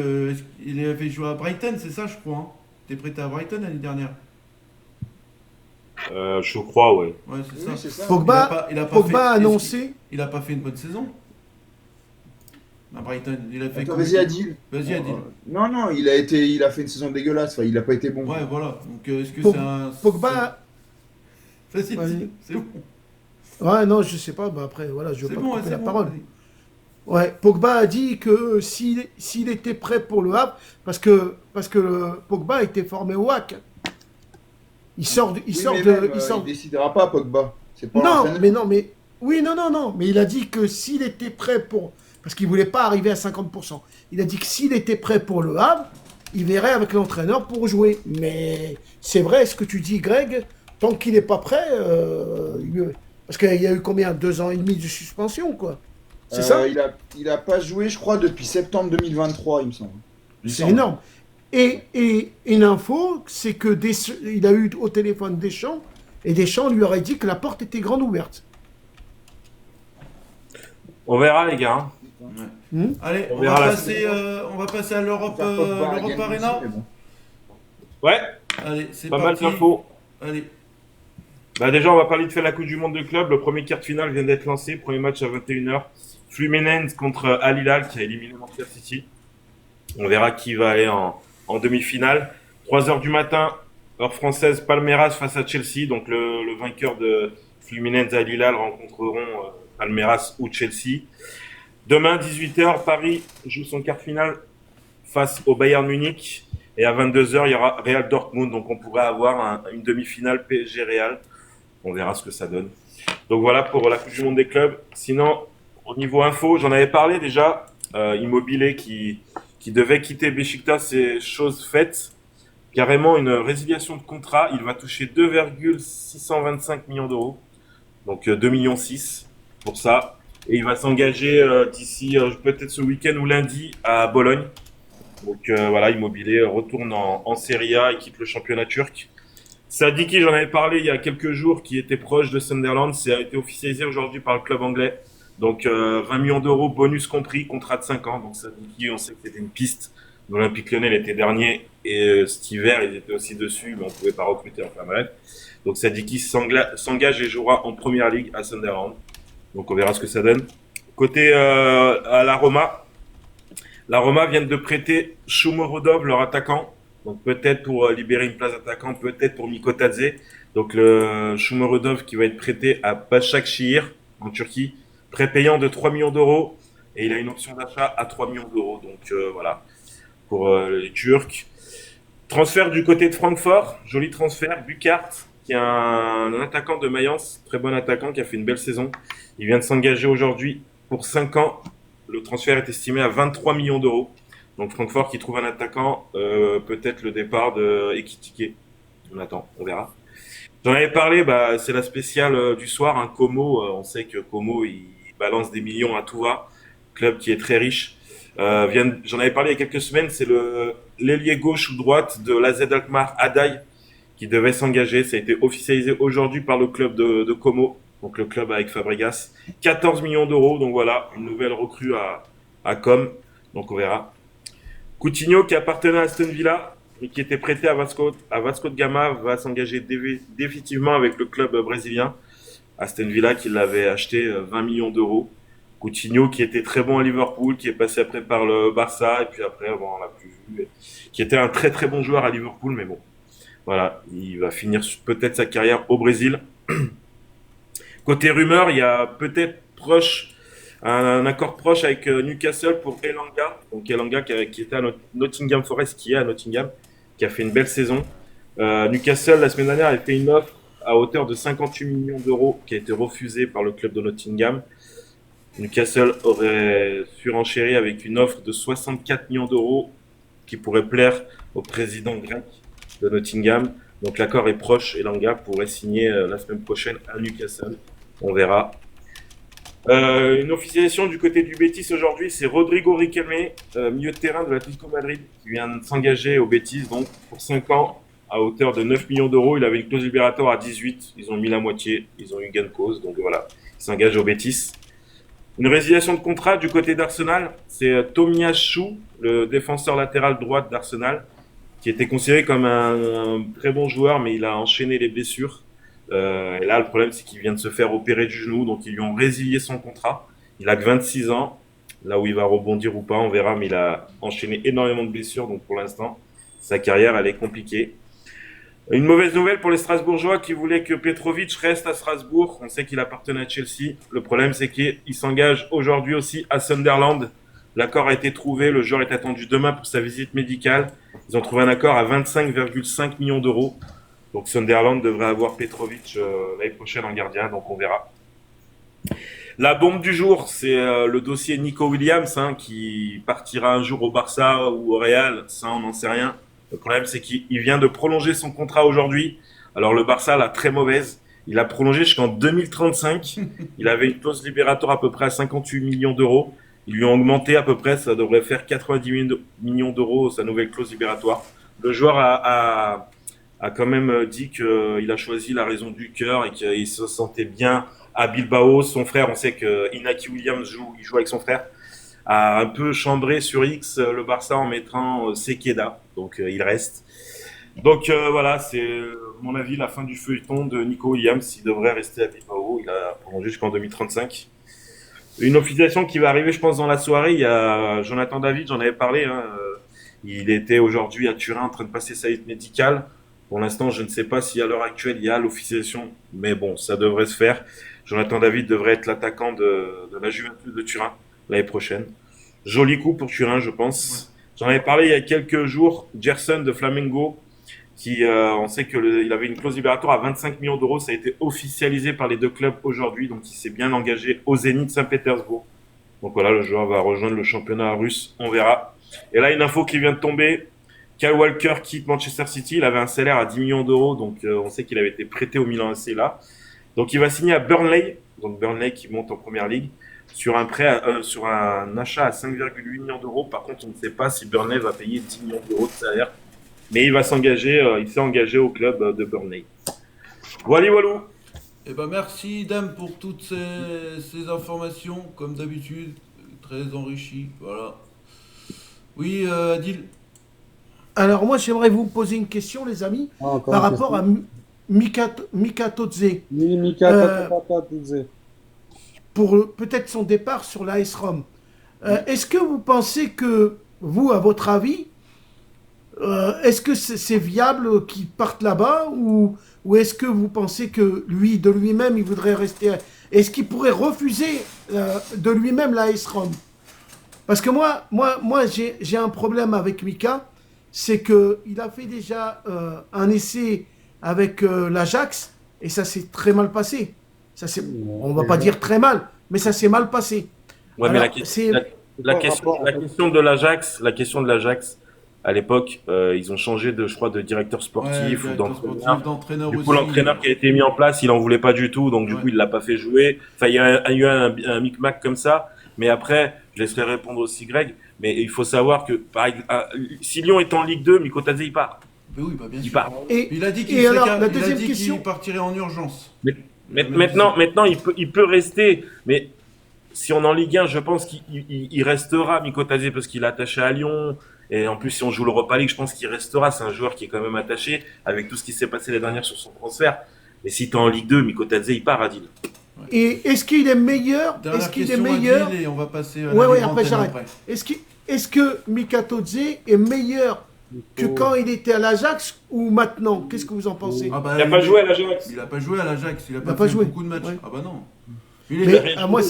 il avait joué à Brighton, c'est ça, je crois. Hein. T'es prêté à Brighton l'année dernière. Je crois, ouais. Ouais, c'est Oui, ça. c'est ça. Pogba, Il a pas Pogba fait- a annoncé. Il a pas fait une bonne saison. À Brighton, il a fait. Attends, combien- vas-y, Adil. Vas-y, Adil. Non, il a fait une saison dégueulasse. Enfin, il a pas été bon. Ouais, voilà. Donc, est-ce que Pog- c'est un. Pogba, Vas-y, Vas-y. c'est bon. ouais, non, je sais pas. Bah après, voilà, je C'est veux pas bon, ouais, couper c'est la bon. parole. vas-y. Ouais, Pogba a dit que s'il était prêt pour le Havre, parce que Pogba a été formé au HAC. Il sort de, il Oui, sort mais de, même, il sort. il décidera pas, Pogba. C'est pas Non, l'entraîneur. oui, non, mais il a dit que s'il était prêt pour, parce qu'il voulait pas arriver à 50%. Il a dit que s'il était prêt pour le Havre, il verrait avec l'entraîneur pour jouer. Mais c'est vrai ce que tu dis, Greg. Tant qu'il n'est pas prêt, parce qu'il y a eu combien, 2 ans et demi de suspension, quoi. C'est ça. Il a pas joué, je crois, depuis septembre 2023, il me semble. Il me C'est semble. énorme. Et une info, c'est que il a eu au téléphone Deschamps, et Deschamps lui aurait dit que la porte était grande ouverte. On verra, les gars. Allez, On on verra va, la passer, on va passer à l'Europe l'Europe Arena. Ouais, Allez, c'est pas mal parti. d'infos. Allez. Bah déjà, on va parler de faire la Coupe du Monde de club. Le premier quart de finale vient d'être lancé. Premier match à 21h. Fluminense contre Al Hilal qui a éliminé Manchester City. On verra qui va aller en demi-finale. 3h du matin, heure française, Palmeiras face à Chelsea. Donc le vainqueur de Fluminense et Al Hilal rencontreront Palmeiras ou Chelsea. Demain, 18h, Paris joue son quart de finale face au Bayern Munich. Et à 22h, il y aura Real Dortmund. Donc on pourrait avoir une demi-finale PSG Real. On verra ce que ça donne. Donc voilà pour la Coupe du Monde des clubs. Sinon, au niveau info, j'en avais parlé déjà. Immobilier qui devait quitter Beşiktaş, c'est chose faite. Carrément une résiliation de contrat. Il va toucher 2,625 millions d'euros. Donc 2,6 millions pour ça. Et il va s'engager d'ici peut-être ce week-end ou lundi à Bologne. Donc voilà, Immobilier retourne en Serie A et quitte le championnat turc. Sadiki, j'en avais parlé il y a quelques jours, qui était proche de Sunderland. Ça a été officialisé aujourd'hui par le club anglais. Donc 20 millions d'euros, bonus compris, contrat de 5 ans. Donc Sadiki, on sait que c'était une piste d'Olympique Lyonnais l'été dernier. Et cet hiver, ils étaient aussi dessus, mais on ne pouvait pas recruter. Enfin bref. Donc Sadiki s'engage et jouera en première ligue à Sunderland. Donc on verra ce que ça donne. Côté à la Roma vient de prêter Shomurodov, leur attaquant. Donc peut-être pour libérer une place d'attaquant, peut-être pour Mikotadze. Donc le Shomurodov qui va être prêté à Başakşehir en Turquie, prêt payant de 3 millions d'euros. Et il a une option d'achat à 3 millions d'euros. Donc voilà, pour les Turcs. Transfert du côté de Francfort, joli transfert. Bukart, qui est un attaquant de Mayence, très bon attaquant, qui a fait une belle saison. Il vient de s'engager aujourd'hui pour 5 ans. Le transfert est estimé à 23 millions d'euros. Donc Francfort qui trouve un attaquant, peut-être le départ de Ekitike. On attend, on verra. J'en avais parlé, c'est la spéciale du soir. Hein, Como, on sait que Como, il balance des millions à tout va. Club qui est très riche. J'en avais parlé il y a quelques semaines, c'est l'ailier gauche ou droite de l'AZ Alkmaar, Adai, qui devait s'engager. Ça a été officialisé aujourd'hui par le club de Como, donc le club avec Fabregas. 14 millions d'euros, donc voilà, une nouvelle recrue à Com, donc on verra. Coutinho, qui appartenait à Aston Villa et qui était prêté à Vasco de Gama, va s'engager définitivement avec le club brésilien. Aston Villa qui l'avait acheté 20 millions d'euros. Coutinho qui était très bon à Liverpool, qui est passé après par le Barça, et puis après, on l'a plus vu, qui était un très très bon joueur à Liverpool, mais bon, voilà, il va finir peut-être sa carrière au Brésil. Côté rumeur, il y a peut-être un accord proche avec Newcastle pour Elanga. Donc Elanga qui était à Nottingham Forest, qui est à Nottingham, qui a fait une belle saison. Newcastle, la semaine dernière, a fait une offre à hauteur de 58 millions d'euros qui a été refusée par le club de Nottingham. Newcastle aurait surenchéri avec une offre de 64 millions d'euros qui pourrait plaire au président grec de Nottingham. Donc l'accord est proche et Elanga pourrait signer la semaine prochaine à Newcastle. On verra. Une officialisation du côté du Betis aujourd'hui, c'est Rodrigo Riquelme, milieu de terrain de l'Atlético Madrid, qui vient de s'engager au Betis donc pour 5 ans à hauteur de 9 millions d'euros. Il avait une clause libératoire à 18, ils ont mis la moitié, ils ont eu gain de cause, donc voilà, il s'engage au Betis. Une résiliation de contrat du côté d'Arsenal, c'est Tomiyasu, le défenseur latéral droit d'Arsenal, qui était considéré comme un très bon joueur, mais il a enchaîné les blessures. Et là, le problème, c'est qu'il vient de se faire opérer du genou, donc ils lui ont résilié son contrat. Il a que 26 ans, là où il va rebondir ou pas, on verra, mais il a enchaîné énormément de blessures, donc pour l'instant, sa carrière, elle est compliquée. Une mauvaise nouvelle pour les Strasbourgeois qui voulaient que Petrovic reste à Strasbourg. On sait qu'il appartenait à Chelsea. Le problème, c'est qu'il s'engage aujourd'hui aussi à Sunderland. L'accord a été trouvé, le joueur est attendu demain pour sa visite médicale. Ils ont trouvé un accord à 25,5 millions d'euros. Donc Sunderland devrait avoir Petrovic l'année prochaine en gardien, donc on verra. La bombe du jour, c'est le dossier Nico Williams, qui partira un jour au Barça ou au Real, ça on n'en sait rien. Le problème, c'est qu'il vient de prolonger son contrat aujourd'hui. Alors le Barça l'a très mauvaise. Il a prolongé jusqu'en 2035. Il avait une clause libératoire à peu près à 58 millions d'euros. Ils lui ont augmenté à peu près, ça devrait faire 90 millions d'euros sa nouvelle clause libératoire. Le joueur a quand même dit qu'il a choisi la raison du cœur et qu'il se sentait bien à Bilbao. Son frère, on sait que Inaki Williams il joue avec son frère, a un peu chambré sur X le Barça en mettant Sekeda, donc il reste. Donc voilà, c'est mon avis la fin du feuilleton de Nico Williams. Il devrait rester à Bilbao, il a prolongé jusqu'en 2035. Une officialisation qui va arriver, je pense, dans la soirée. Il y a Jonathan David, j'en avais parlé. Il était aujourd'hui à Turin en train de passer sa visite médicale. Pour l'instant, je ne sais pas si à l'heure actuelle il y a l'officialisation, mais bon, ça devrait se faire. Jonathan David devrait être l'attaquant de la Juventus de Turin l'année prochaine. Joli coup pour Turin, je pense. J'en avais parlé il y a quelques jours. Gerson de Flamengo, qui on sait qu'il avait une clause libératoire à 25 millions d'euros. Ça a été officialisé par les deux clubs aujourd'hui, donc il s'est bien engagé au Zénith Saint-Pétersbourg. Donc voilà, le joueur va rejoindre le championnat russe, on verra. Et là, une info qui vient de tomber. Kyle Walker quitte Manchester City. Il avait un salaire à 10 millions d'euros, donc on sait qu'il avait été prêté au Milan AC là. Donc il va signer à Burnley, donc Burnley qui monte en première ligue, sur un prêt, sur un achat à 5,8 millions d'euros. Par contre, on ne sait pas si Burnley va payer 10 millions d'euros de salaire, mais il va s'engager, il s'est engagé au club de Burnley. Voilà, walou. Eh ben merci Dame pour toutes ces informations, comme d'habitude, très enrichies. Voilà. Oui, Adil. Alors moi, j'aimerais vous poser une question, les amis, par rapport à Mika Todze. Mika Todze. Pour peut-être son départ sur l'AS Rome. Est-ce que vous pensez que, vous, à votre avis, est-ce que c'est viable qu'il parte là-bas ou est-ce que vous pensez que lui, de lui-même, il voudrait rester... Est-ce qu'il pourrait refuser de lui-même l'AS Rome? Parce que moi j'ai un problème avec Mika, c'est qu'il a fait déjà un essai avec l'Ajax et ça s'est très mal passé. On ne va pas dire très mal, mais ça s'est mal passé. Ouais, Alors, mais la question de l'Ajax, à l'époque, ils ont changé je crois, de directeur sportif ou d'entraîneur. Du coup, l'entraîneur qui a été mis en place, il en voulait pas du tout, donc du coup, il l'a pas fait jouer. Enfin, il y a eu un micmac comme ça. Mais après, je laisserai répondre aussi Greg. Mais il faut savoir que, si Lyon est en Ligue 2, Mikotadze, il part. Mais oui, bah bien Il sûr. part. Il a dit qu'il partirait en urgence. Maintenant, il peut rester. Mais si on est en Ligue 1, je pense qu'il restera, Mikotadze, parce qu'il est attaché à Lyon. Et en plus, si on joue l'Europa League, je pense qu'il restera. C'est un joueur qui est quand même attaché avec tout ce qui s'est passé l'année dernière sur son transfert. Mais si tu es en Ligue 2, Mikotadze, il part, Adil. Et est-ce qu'il est meilleur? Est-ce qu'il est meilleur? Et on va passer après j'arrête. Est-ce que Mika Todze est meilleur que quand il était à l'Ajax ou maintenant? Qu'est-ce que vous en pensez? Il n'a pas joué à l'Ajax. Il n'a pas joué à l'Ajax. Il n'a pas fait beaucoup de matchs. Ouais. Ah bah non. Mais à moi,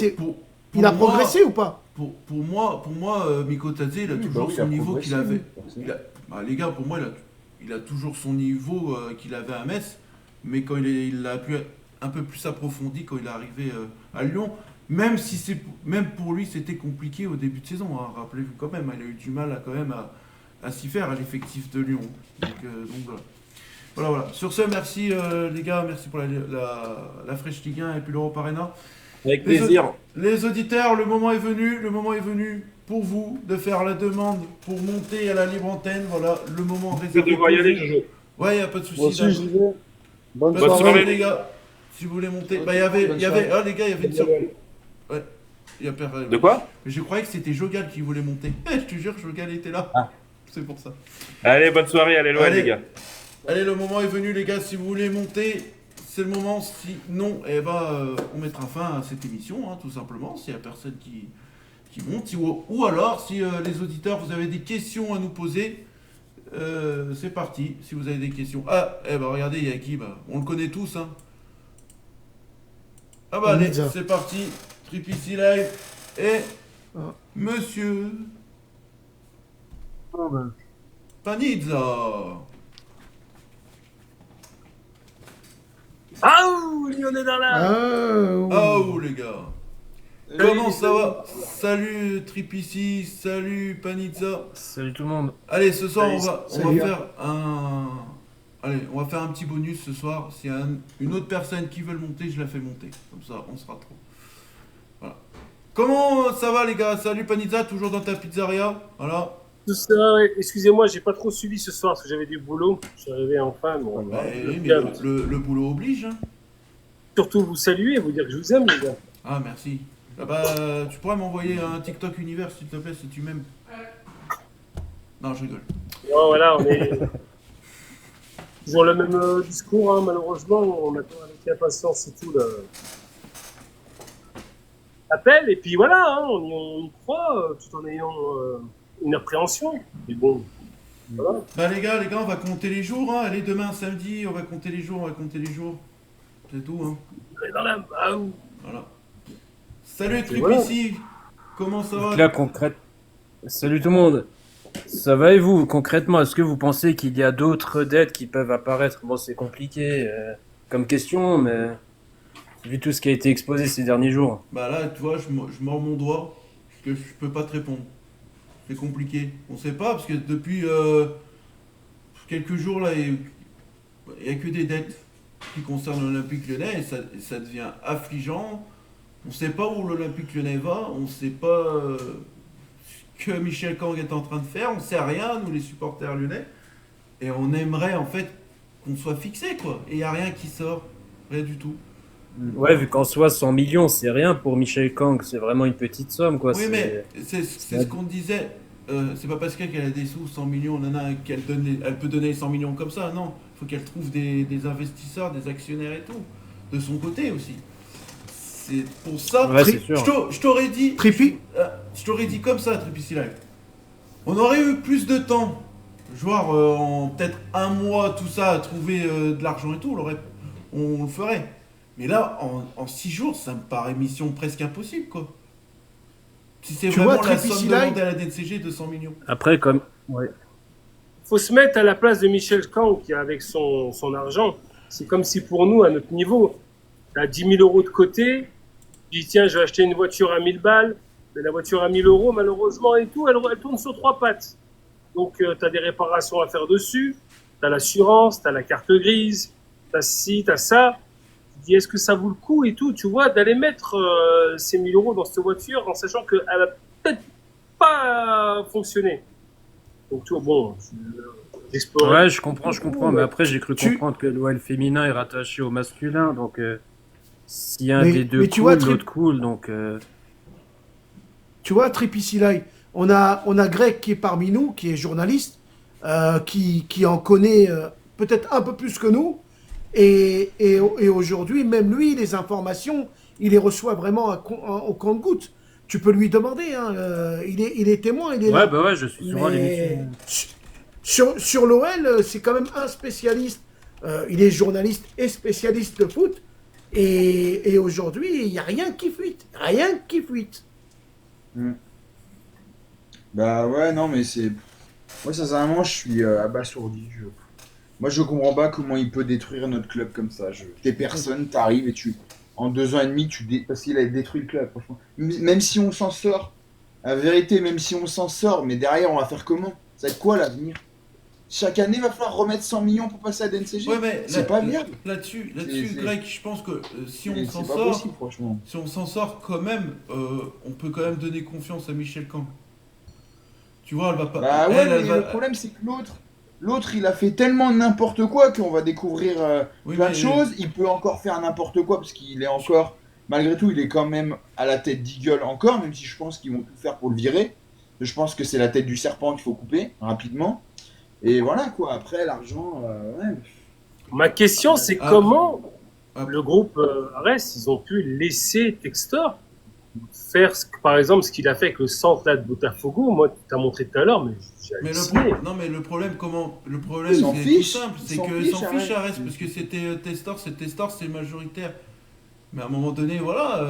il a progressé ou pas? Pour moi, Mikotadze, il a toujours son niveau qu'il avait. Les gars, pour moi, il a toujours son niveau qu'il avait à Metz, mais quand il l'a pu un peu plus approfondi quand il est arrivé à Lyon, même pour lui, c'était compliqué au début de saison. Hein, rappelez-vous quand même, il a eu du mal à s'y faire à l'effectif de Lyon. Donc voilà. Sur ce, merci les gars, merci pour la fraîche Ligue 1 et puis l'Europa Arena. Avec plaisir. Les auditeurs, le moment est venu pour vous de faire la demande pour monter à la libre antenne. Voilà, le moment réservé. Tu devrais y aller, Jojo. Ouais, il n'y a pas de souci. Moi aussi, j'y vais. Bonne soirée, les gars. Si vous voulez monter. Les gars, il y avait une surprise. Ouais. De quoi? Je croyais que c'était Jogal qui voulait monter. Je te jure, Jogal était là. Ah. C'est pour ça. Allez, bonne soirée, allez, loin, les gars. Allez, le moment est venu, les gars. Si vous voulez monter, c'est le moment. Sinon, on mettra fin à cette émission, hein, tout simplement. S'il n'y a personne qui monte. Ou alors, si les auditeurs, vous avez des questions à nous poser, c'est parti. Si vous avez des questions. Regardez, il y a qui? On le connaît tous, hein. Allez, c'est parti. Tripici Live et Monsieur Panizza. Ah, Lyon est dans la... Les gars. Comment ça va? Salut Tripici, salut Panizza. Salut tout le monde. Allez, ce soir, on va faire un petit bonus ce soir. S'il y a une autre personne qui veut le monter, je la fais monter. Comme ça, on sera trop. Voilà. Comment ça va les gars? Salut Panizza, toujours dans ta pizzeria. Voilà. Tout ça, ouais. Excusez-moi, j'ai pas trop suivi ce soir parce que j'avais du boulot. Je suis arrivé enfin. Bon, Bah, voilà. oui, mais le boulot oblige. Hein. Surtout vous saluer et vous dire que je vous aime, les gars. Ah merci. Ah bah tu pourrais m'envoyer un TikTok univers s'il te plaît si tu m'aimes. Non je rigole. Bon, voilà, on est toujours le même discours, hein, malheureusement. On attend avec impatience et tout l'appel. Et puis voilà, hein, on y croit tout en ayant une appréhension. Mais bon, voilà. Bah les gars, on va compter les jours. Hein. Allez demain samedi, on va compter les jours. C'est tout. Hein. On est dans la baou. Voilà. Salut Et voilà. Tripici. Comment ça va? Donc là, salut tout le monde. Ça va et vous, concrètement, est-ce que vous pensez qu'il y a d'autres dettes qui peuvent apparaître? Bon, c'est compliqué comme question, mais vu tout ce qui a été exposé ces derniers jours. Bah là, tu vois, je mords mon doigt parce que je peux pas te répondre. C'est compliqué. On sait pas parce que depuis quelques jours là, il y a que des dettes qui concernent l'Olympique Lyonnais et ça devient affligeant. On sait pas où l'Olympique Lyonnais va. On sait pas ce que Michel Kang est en train de faire. On sait rien, nous les supporters lyonnais. Et on aimerait en fait qu'on soit fixé quoi. Et il y a rien qui sort, rien du tout. Ouais, vu qu'en soi, 100 millions, c'est rien pour Michel Kang, c'est vraiment une petite somme, quoi. Oui, mais c'est ce qu'on disait. C'est pas parce qu'elle a des sous, 100 millions, qu'elle elle peut donner 100 millions comme ça. Non, il faut qu'elle trouve des investisseurs, des actionnaires et tout. De son côté aussi. C'est pour ça. Ouais, c'est sûr. Je t'aurais dit. Tripi. Je t'aurais dit comme ça, Tripi Live. On aurait eu plus de temps. Genre en peut-être un mois, tout ça, à trouver de l'argent et tout, on le ferait. Mais là, en 6 jours, ça me paraît mission presque impossible, quoi. Si c'est Tu vraiment vois, la Tripi somme Live. demandée à la DNCG de 100 millions. Après, comme. Ouais. Faut se mettre à la place de Michel Kang qui, avec son argent, c'est comme si pour nous, à notre niveau, tu as 10 000 euros de côté, tu dis tiens, je vais acheter une voiture à 1000 balles, mais la voiture à 1000 euros, malheureusement, et tout, elle tourne sur 3 pattes. Donc, tu as des réparations à faire dessus, tu as l'assurance, tu as la carte grise, tu as ci, tu as ça. Tu dis est-ce que ça vaut le coup et tout, tu vois, d'aller mettre ces 1000 euros dans cette voiture en sachant qu'elle va peut-être pas fonctionner. Donc, tu vois, bon, j'explorais. Ouais, je comprends, mais après, j'ai cru comprendre que l'OL féminin est rattaché au masculin, donc si un des deux tu coule, vois, l'autre coule, donc. Tu vois, Tripisilai, on a Greg qui est parmi nous, qui est journaliste, qui en connaît peut-être un peu plus que nous. Et aujourd'hui, même lui, les informations, il les reçoit vraiment au compte-gouttes. Tu peux lui demander, hein, il est témoin, il est là. Ouais, bah ouais, je suis souvent à l'émission. Sur l'OL, c'est quand même un spécialiste. Il est journaliste et spécialiste de foot. Et aujourd'hui, il n'y a rien qui fuite. Rien qui fuite. Bah ouais, non, mais c'est. Moi, sincèrement, je suis abasourdi. Moi, je comprends pas comment il peut détruire notre club comme ça. T'es personne, t'arrives et en 2 ans et demi, parce qu'il a détruit le club, franchement. Même si on s'en sort, la vérité, même si on s'en sort, mais derrière, on va faire comment? Ça va être quoi l'avenir? Chaque année, il va falloir remettre 100 millions pour passer à DNCG. Ouais, mais c'est pas viable. Là-dessus, Greg, je pense que si on s'en c'est pas sort, possible, franchement. si on s'en sort quand même, on peut quand même donner confiance à Michel Kang. Tu vois, elle va pas. Bah ouais, mais le problème, c'est que l'autre, il a fait tellement n'importe quoi qu'on va découvrir plein de choses. Il peut encore faire n'importe quoi parce qu'il est encore, malgré tout, il est quand même à la tête d'Eagle encore, même si je pense qu'ils vont tout faire pour le virer. Je pense que c'est la tête du serpent qu'il faut couper rapidement. Et voilà quoi, après l'argent, ouais. Ma question, c'est comment le groupe Arès, ils ont pu laisser Textor faire, par exemple, ce qu'il a fait avec le centre là de Botafogo. Moi, tu as montré tout à l'heure, mais j'ai halluciné. Le problème, c'est tout simple, c'est qu'ils s'en fichent Arès, parce que c'était Testor, c'est majoritaire. Mais à un moment donné, voilà.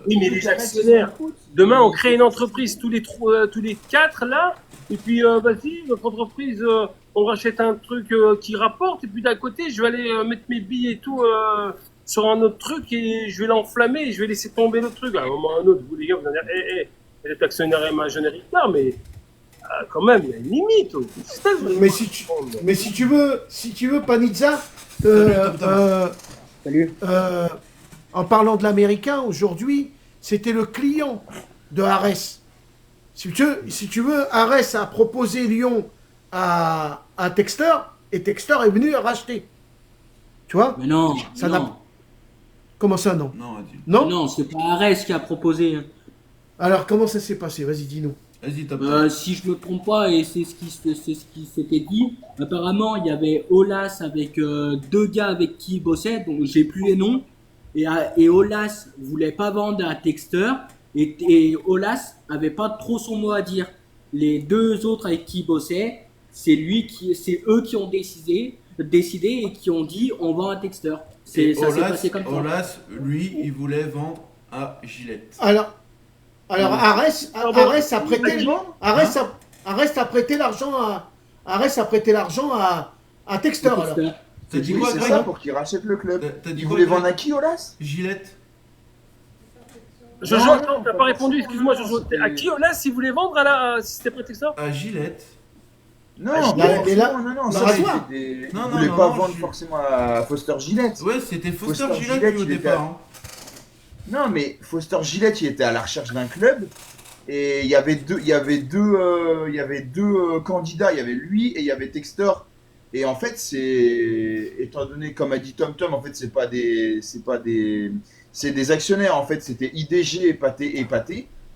Oui, mais les actionnaires, demain, on crée une entreprise, tous les 4 là, et puis vas-y, notre entreprise, on rachète un truc qui rapporte, et puis d'un côté, je vais aller mettre mes billes et tout sur un autre truc, et je vais l'enflammer, et je vais laisser tomber le truc. À un moment ou à un autre, vous les gars, vous allez dire, vous êtes actionnaire et majoritaire, mais quand même, il y a une limite. Mais si tu veux, Panizza, Salut. en parlant de l'américain, aujourd'hui, c'était le client de Arès. Si tu veux, Arès a proposé Lyon à Texter, et Texter est venu racheter. Tu vois? Mais non, Ça non. n'a- Comment ça, non? Non, Adil. Non? Non, c'est pas Arès qui a proposé, hein. Alors, comment ça s'est passé? Vas-y, dis-nous. Vas-y, top. Si je me trompe pas, et c'est ce qui s'était dit, apparemment il y avait Olas avec deux gars avec qui il bossait, donc j'ai plus les noms, et Olas voulait pas vendre à Texter, et Olas avait pas trop son mot à dire. Les deux autres avec qui il bossait, c'est eux qui ont décidé et qui ont dit on vend à Texter. Et Ça s'est passé comme ça. Olas, lui, il voulait vendre à Gillette. Alors Arès a prêté Arès a prêté l'argent à Texter. Alors. Texter. T'as dit Oui, quoi, c'est Greg? ça, pour qu'il rachète le club. T'as dit Il quoi, voulait Greg? vendre à qui, Olas? Gillette. Jojo, Non, attends, non, t'as pas pas répondu, excuse-moi, forcément, Jojo. c'était- À qui Olas, s'il voulait vendre si c'était pas Textor? À Gillette. Non, Ah, pas mais là- forcément, non, là, ça, rasoir. c'était- Non, il non, voulait non, pas non, vendre je- forcément à Foster Gillette. Ouais, c'était Foster Foster Gillette Gillette, lui, au il était départ. à- hein. Non, mais Foster Gillette, il était à la recherche d'un club. Et il y avait deux candidats. Il y avait lui et il y avait Texter. Et en fait, étant donné, comme a dit Tom Tom, en fait, c'est des actionnaires. En fait, c'était IDG et Pathé.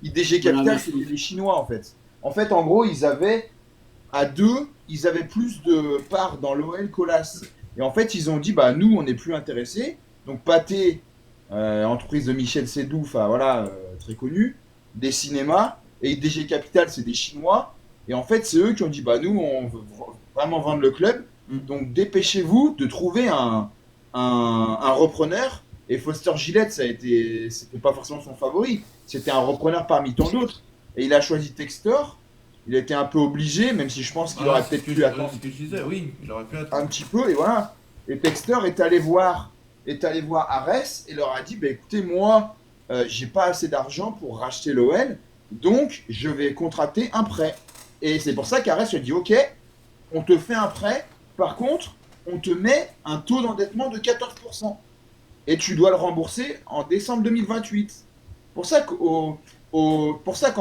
IDG Capital, Voilà, c'était les Chinois, en fait. En fait, en gros, ils avaient plus de parts dans l'OL qu'Olas. Et en fait, ils ont dit, bah, nous, on n'est plus intéressés. Donc, Pathé, entreprise de Michel Sédou, enfin voilà, très connu, des cinémas, et IDG Capital, c'est des Chinois. Et en fait, c'est eux qui ont dit, bah, nous, on veut vraiment vendre le club. Donc, dépêchez-vous de trouver un repreneur. Et Foster Gillette, c'était pas forcément son favori. C'était un repreneur parmi tant d'autres. Et il a choisi Textor. Il était un peu obligé, même si je pense qu'il aurait peut-être pu attendre Ce que je disais, oui, il aurait pu attendre. un petit peu, et voilà. Et Textor est allé voir Arès et leur a dit, bah, écoutez, moi, j'ai pas assez d'argent pour racheter l'OL, donc je vais contracter un prêt. Et c'est pour ça qu'Arès lui a dit, ok, on te fait un prêt, par contre, on te met un taux d'endettement de 14%. Et tu dois le rembourser en décembre 2028. Pour ça qu'en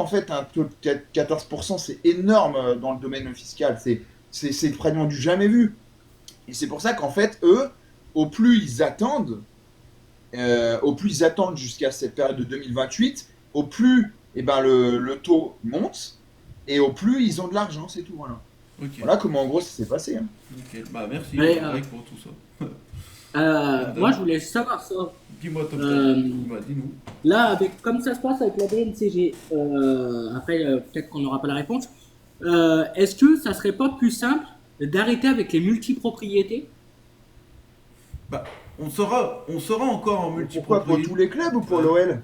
fait, un taux de 14%, c'est énorme dans le domaine fiscal. C'est pratiquement du jamais vu. Et c'est pour ça qu'en fait, eux, au plus ils attendent jusqu'à cette période de 2028, au plus eh ben, le taux monte, et au plus ils ont de l'argent, c'est tout. Voilà. Ok. Voilà comment en gros ça s'est passé. Hein. Nickel. Bah, merci, Mais, Greg, pour tout ça. Moi, je voulais savoir ça. Dis-moi, Tom. Dis-nous. Là, comme ça se passe avec la DNCG, après, peut-être qu'on n'aura pas la réponse. Est-ce que ça serait pas plus simple d'arrêter avec les multipropriétés? Bah, on sera encore en Pourquoi, multipropriété. pour tous les clubs ou pour l'OL?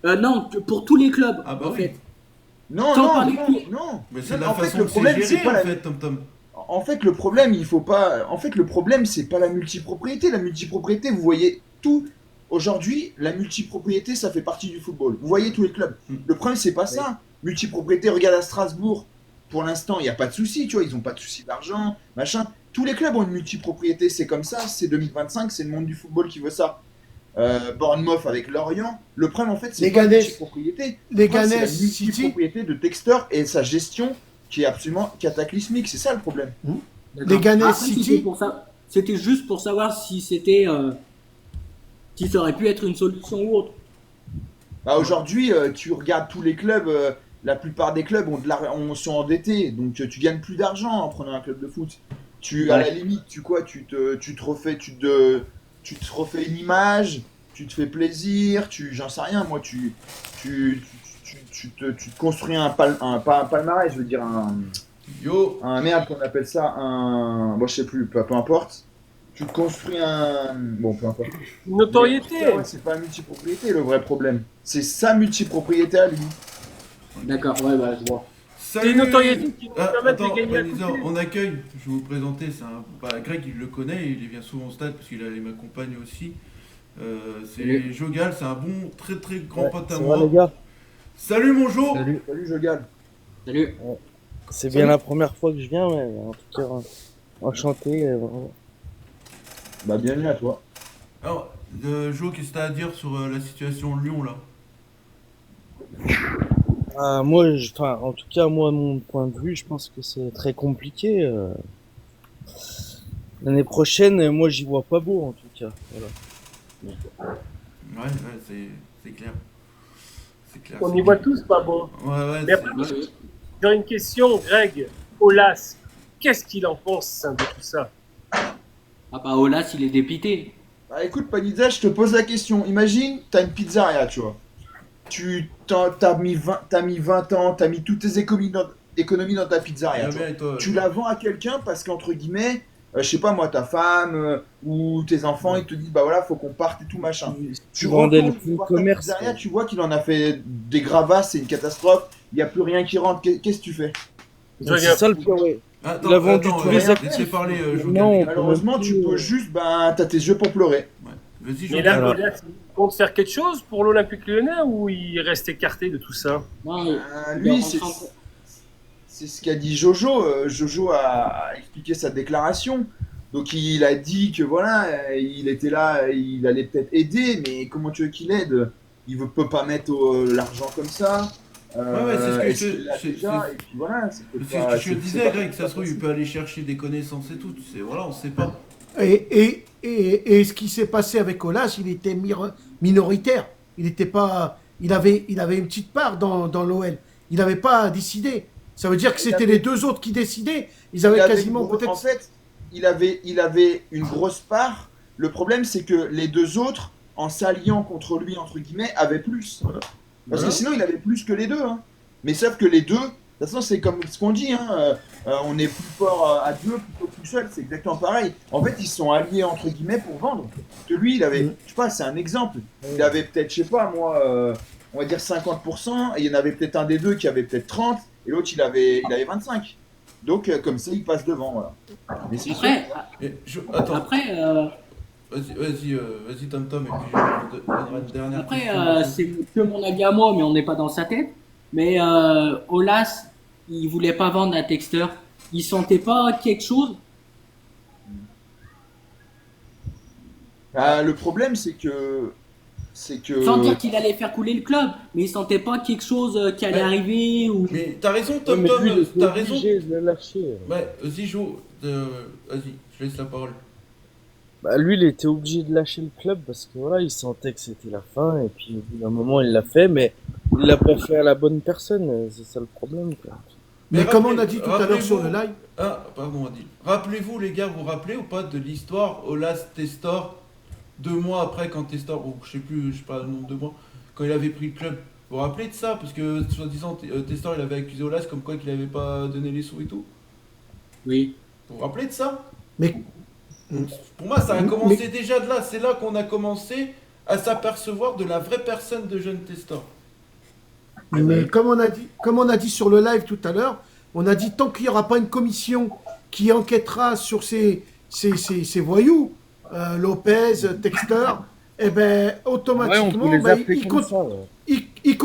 Non, pour tous les clubs, Ah bah en oui. fait. Non, Sans non, parler non, de- non. Mais c'est Non, la en fait, façon le que c'est problème, géré, c'est pas en la- fait, Tom Tom. En fait, le problème, il faut pas. En fait, le problème, c'est pas la multipropriété. La multipropriété, vous voyez tout. Aujourd'hui, la multipropriété, ça fait partie du football. Vous voyez tous les clubs. Le problème, c'est pas ça. Multipropriété, regarde à Strasbourg. Pour l'instant, il n'y a pas de souci, tu vois. Ils n'ont pas de souci d'argent, machin. Tous les clubs ont une multipropriété. C'est comme ça. C'est 2025. C'est le monde du football qui veut ça. Bournemouth avec Lorient. Le problème, en fait, c'est Les pas la Ganes. multipropriété. Les Le problème, c'est Ganes la City. multipropriété de Textor et sa gestion qui est absolument cataclysmique. C'est ça le problème. D'accord. Les Ganes Après, City. c'était juste pour savoir si si ça aurait pu être une solution ou autre. Bah, aujourd'hui, tu regardes tous les clubs, la plupart des clubs sont endettés, donc tu gagnes plus d'argent en prenant un club de foot. À la limite, tu te refais une image, tu te fais plaisir, j'en sais rien, moi, tu te construis pas un palmarès, je veux dire Yo. un merde qu'on appelle ça, bon, je sais plus, peu importe. Tu te construis bon, peu importe. Une notoriété. Ouais, c'est pas la multipropriété le vrai problème. C'est sa multipropriété à lui. D'accord, ouais, bah, je vois. Salut. une notoriété qui nous permet de attends, gagner à Vanessa, côté. on accueille, je vais vous présenter, Greg il le connaît, il vient souvent au stade parce qu'il m'accompagne aussi. C'est Salut. Jogal, c'est un bon, très très grand Ouais, pote à ça moi. va, les gars? Salut mon Jo. Salut. Salut, Jogal. Salut. C'est bien la première fois que je viens, mais en tout cas, enchanté. Vraiment. Bah, bienvenue à toi. Alors, Jo, qu'est-ce que t'as à dire sur la situation Lyon là? Moi, enfin, en tout cas, moi, mon point de vue, je pense que c'est très compliqué. L'année prochaine, moi, j'y vois pas beau, en tout cas. Voilà. Ouais, c'est clair. C'est clair. On c'est y voit clair. tous pas bon. Ouais, Mais après, j'ai une question, Greg. Olas, qu'est-ce qu'il en pense de tout ça? Ah bah Olas, il est dépité. Bah écoute, Panizza, je te pose la question. Imagine, t'as une pizzeria, tu vois. T'as mis 20 ans, t'as mis toutes tes économies dans ta pizzeria. Bien, Tu vois. bien, et toi, Tu la vends à quelqu'un parce qu'entre guillemets, je sais pas moi, ta femme ou tes enfants, ils te disent bah voilà, faut qu'on parte et tout machin. Tu vendais le retournes full voir ta commerce. pizzeria, tu vois qu'il en a fait des gravats, c'est une catastrophe. Il n'y a plus rien qui rentre. Qu'est-ce que tu fais? C'est ça le pire, ouais. Attends, Il a vendu tous les actifs. laissez parler, Joe Non, Gallier. Malheureusement, tu peux juste, ben, t'as tes yeux pour pleurer. Ouais. Vas-y, Mais Joe là, Gallier. Olas, il compte faire quelque chose pour l'Olympique Lyonnais ou il reste écarté de tout ça? Non, Lui, c'est ce qu'a dit Jojo. Jojo a expliqué sa déclaration. Donc il a dit que voilà, il était là, il allait peut-être aider, mais comment tu veux qu'il aide? Il ne peut pas mettre l'argent comme ça. Ouais, c'est ce que est-ce je- qu'il l'a c'est- déjà c'est- Et puis voilà, c'est peut-être C'est pas- ce que je c'est disais, pas- Greg, ça se trouve, il peut aller chercher des connaissances et tout. Voilà, on sait pas. Et ce qui s'est passé avec Olas, il était minoritaire. Il était pas, il avait une petite part dans l'OL. Il n'avait pas décidé. Ça veut dire que c'était les deux autres qui décidaient. Ils avaient quasiment peut-être. En fait, il avait une grosse part. Le problème, c'est que les deux autres, en s'alliant contre lui, entre guillemets, avaient plus. Parce que sinon, il avait plus que les deux. Hein. Mais sauf que les deux, de toute façon, c'est comme ce qu'on dit. Hein, on est plus fort à deux plutôt que tout seul. C'est exactement pareil. En fait, ils sont alliés, entre guillemets, pour vendre. Parce que lui, il avait, je sais pas, c'est un exemple. Il avait peut-être, je sais pas, moi, on va dire 50%. Et il y en avait peut-être un des deux qui avait peut-être 30%. Et l'autre, il avait 25%. Donc, comme ça, il passe devant. Voilà. Mais c'est Après, Attends, après, vas-y, Tom Tom, et puis je donnerai une dernière après question. c'est que mon avis à moi, mais on n'est pas dans sa tête. Mais Olas, il voulait pas vendre à Texter. Il sentait pas quelque chose. Le problème, c'est que. Sans dire qu'il allait faire couler le club, mais il sentait pas quelque chose qui allait arriver ou. Mais t'as raison, Ouais, Tom mais Tom, lui, il était t'as raison. obligé de le lâcher. Ouais, vas-y, Joe, vas-y, je laisse la parole. Bah, lui, il était obligé de lâcher le club parce que voilà, il sentait que c'était la fin et puis au bout d'un moment, il l'a fait, mais il l'a pas fait à la bonne personne. C'est ça le problème, quoi. Mais comme on a rappelez- dit tout à l'heure sur le live, Ah, pardon, Adil. Rappelez-vous, les gars, vous vous rappelez ou pas de l'histoire Olas Testor, 2 mois après, quand Testor, ou je sais plus, je sais pas le nombre de mois, quand il avait pris le club. Vous vous rappelez de ça? Parce que, soi-disant, Testor, il avait accusé Olas comme quoi qu'il avait pas donné les sous et tout. Oui. Vous vous rappelez de ça? mais Pour moi, ça a commencé déjà de là. C'est là qu'on a commencé à s'apercevoir de la vraie personne de jeune Testor. Mais comme on a dit sur le live tout à l'heure, on a dit tant qu'il n'y aura pas une commission qui enquêtera sur ces voyous, Lopez, Texter, eh ben automatiquement, Ouais, on peut les ben, appeler comme ça. Ouais. ils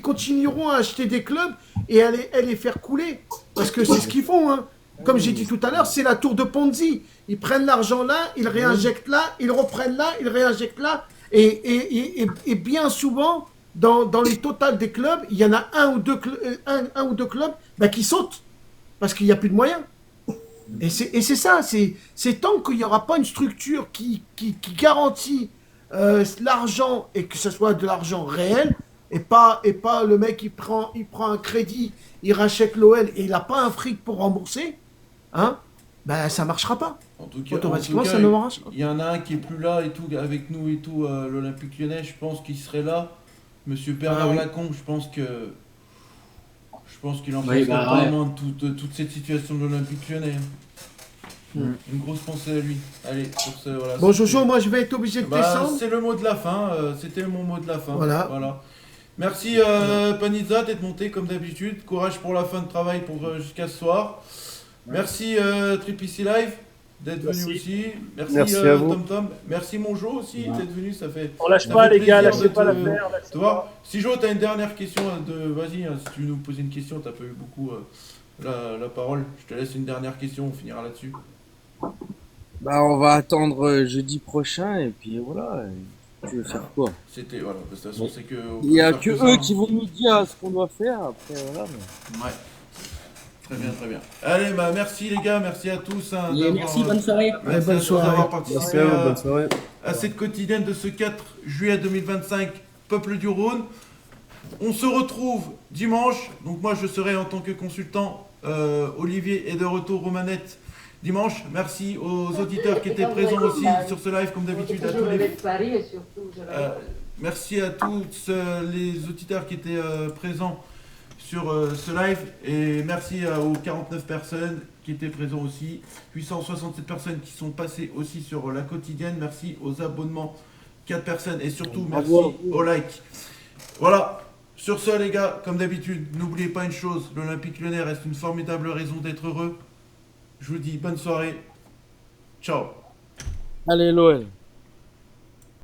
continueront à acheter des clubs et à les faire couler. Parce que c'est ce qu'ils font. Hein. Comme j'ai dit tout à l'heure, c'est la tour de Ponzi. Ils prennent l'argent là, ils réinjectent là, ils reprennent là, ils réinjectent là. Et bien souvent, dans les totales des clubs, il y en a un ou deux clubs ben, qui sautent. Parce qu'il n'y a plus de moyens. Et c'est ça, c'est tant qu'il n'y aura pas une structure qui garantit l'argent et que ce soit de l'argent réel et pas le mec il prend un crédit, il rachète l'OL et il n'a pas un fric pour rembourser, hein, ben ça marchera pas. En tout cas, Automatiquement, en tout cas, ça ne marche pas. il y en a un qui est plus là et tout, avec nous et tout, l'Olympique Lyonnais, je pense qu'il serait là. Monsieur Bernard oui. Lacombe, je pense qu'il en Oui, pense bah, pas ouais. moins de toute cette situation de l'Olympique Lyonnais. Hein. Une grosse pensée à lui. Allez, sur ce, voilà. Bon c'était- Jojo, moi je vais être obligé de Bah, descendre. c'est le mot de la fin, c'était mon mot de la fin. Voilà. Merci Panizza d'être monté comme d'habitude. Courage pour la fin de travail pour jusqu'à ce soir. Merci Tripici Live d'être venu Merci. aussi. Merci à vous. Tom Tom. Merci mon Jo aussi d'être venu. Ça fait. On lâche Ça pas, fait les gars, plaisir lâchez de pas te- l'affaire. lâchez Tu vois, pas. si Jo, t'as une dernière question vas-y, si tu veux nous poser une question, t'as pas eu beaucoup la parole. Je te laisse une dernière question, on finira là-dessus. Bah, on va attendre jeudi prochain et puis voilà. Tu veux faire quoi? C'était, voilà, de toute façon, c'est que. Il y a faire que ça, eux hein. qui vont nous dire ce qu'on doit faire. Après, voilà. Ouais. Très bien, très bien. Allez, bah merci les gars, merci à tous. Hein, Et d'avoir, merci, bonne soirée. merci bonne à tous soirée. d'avoir participé Merci à vous, bonne soirée. à cette quotidienne de ce 4 juillet 2025, Peuple du Rhône. On se retrouve dimanche. Donc moi, je serai en tant que consultant. Olivier est de retour aux manettes dimanche. Merci aux auditeurs qui étaient présents aussi sur ce live, comme d'habitude. À tous les... merci à tous les auditeurs qui étaient présents sur ce live. Et merci aux 49 personnes qui étaient présents aussi. 867 personnes qui sont passées aussi sur la quotidienne. Merci aux abonnements, 4 personnes. Et surtout, merci aux likes. Voilà. Sur ce, les gars, comme d'habitude, n'oubliez pas une chose, l'Olympique Lyonnais reste une formidable raison d'être heureux. Je vous dis bonne soirée. Ciao. Allez, l'OL.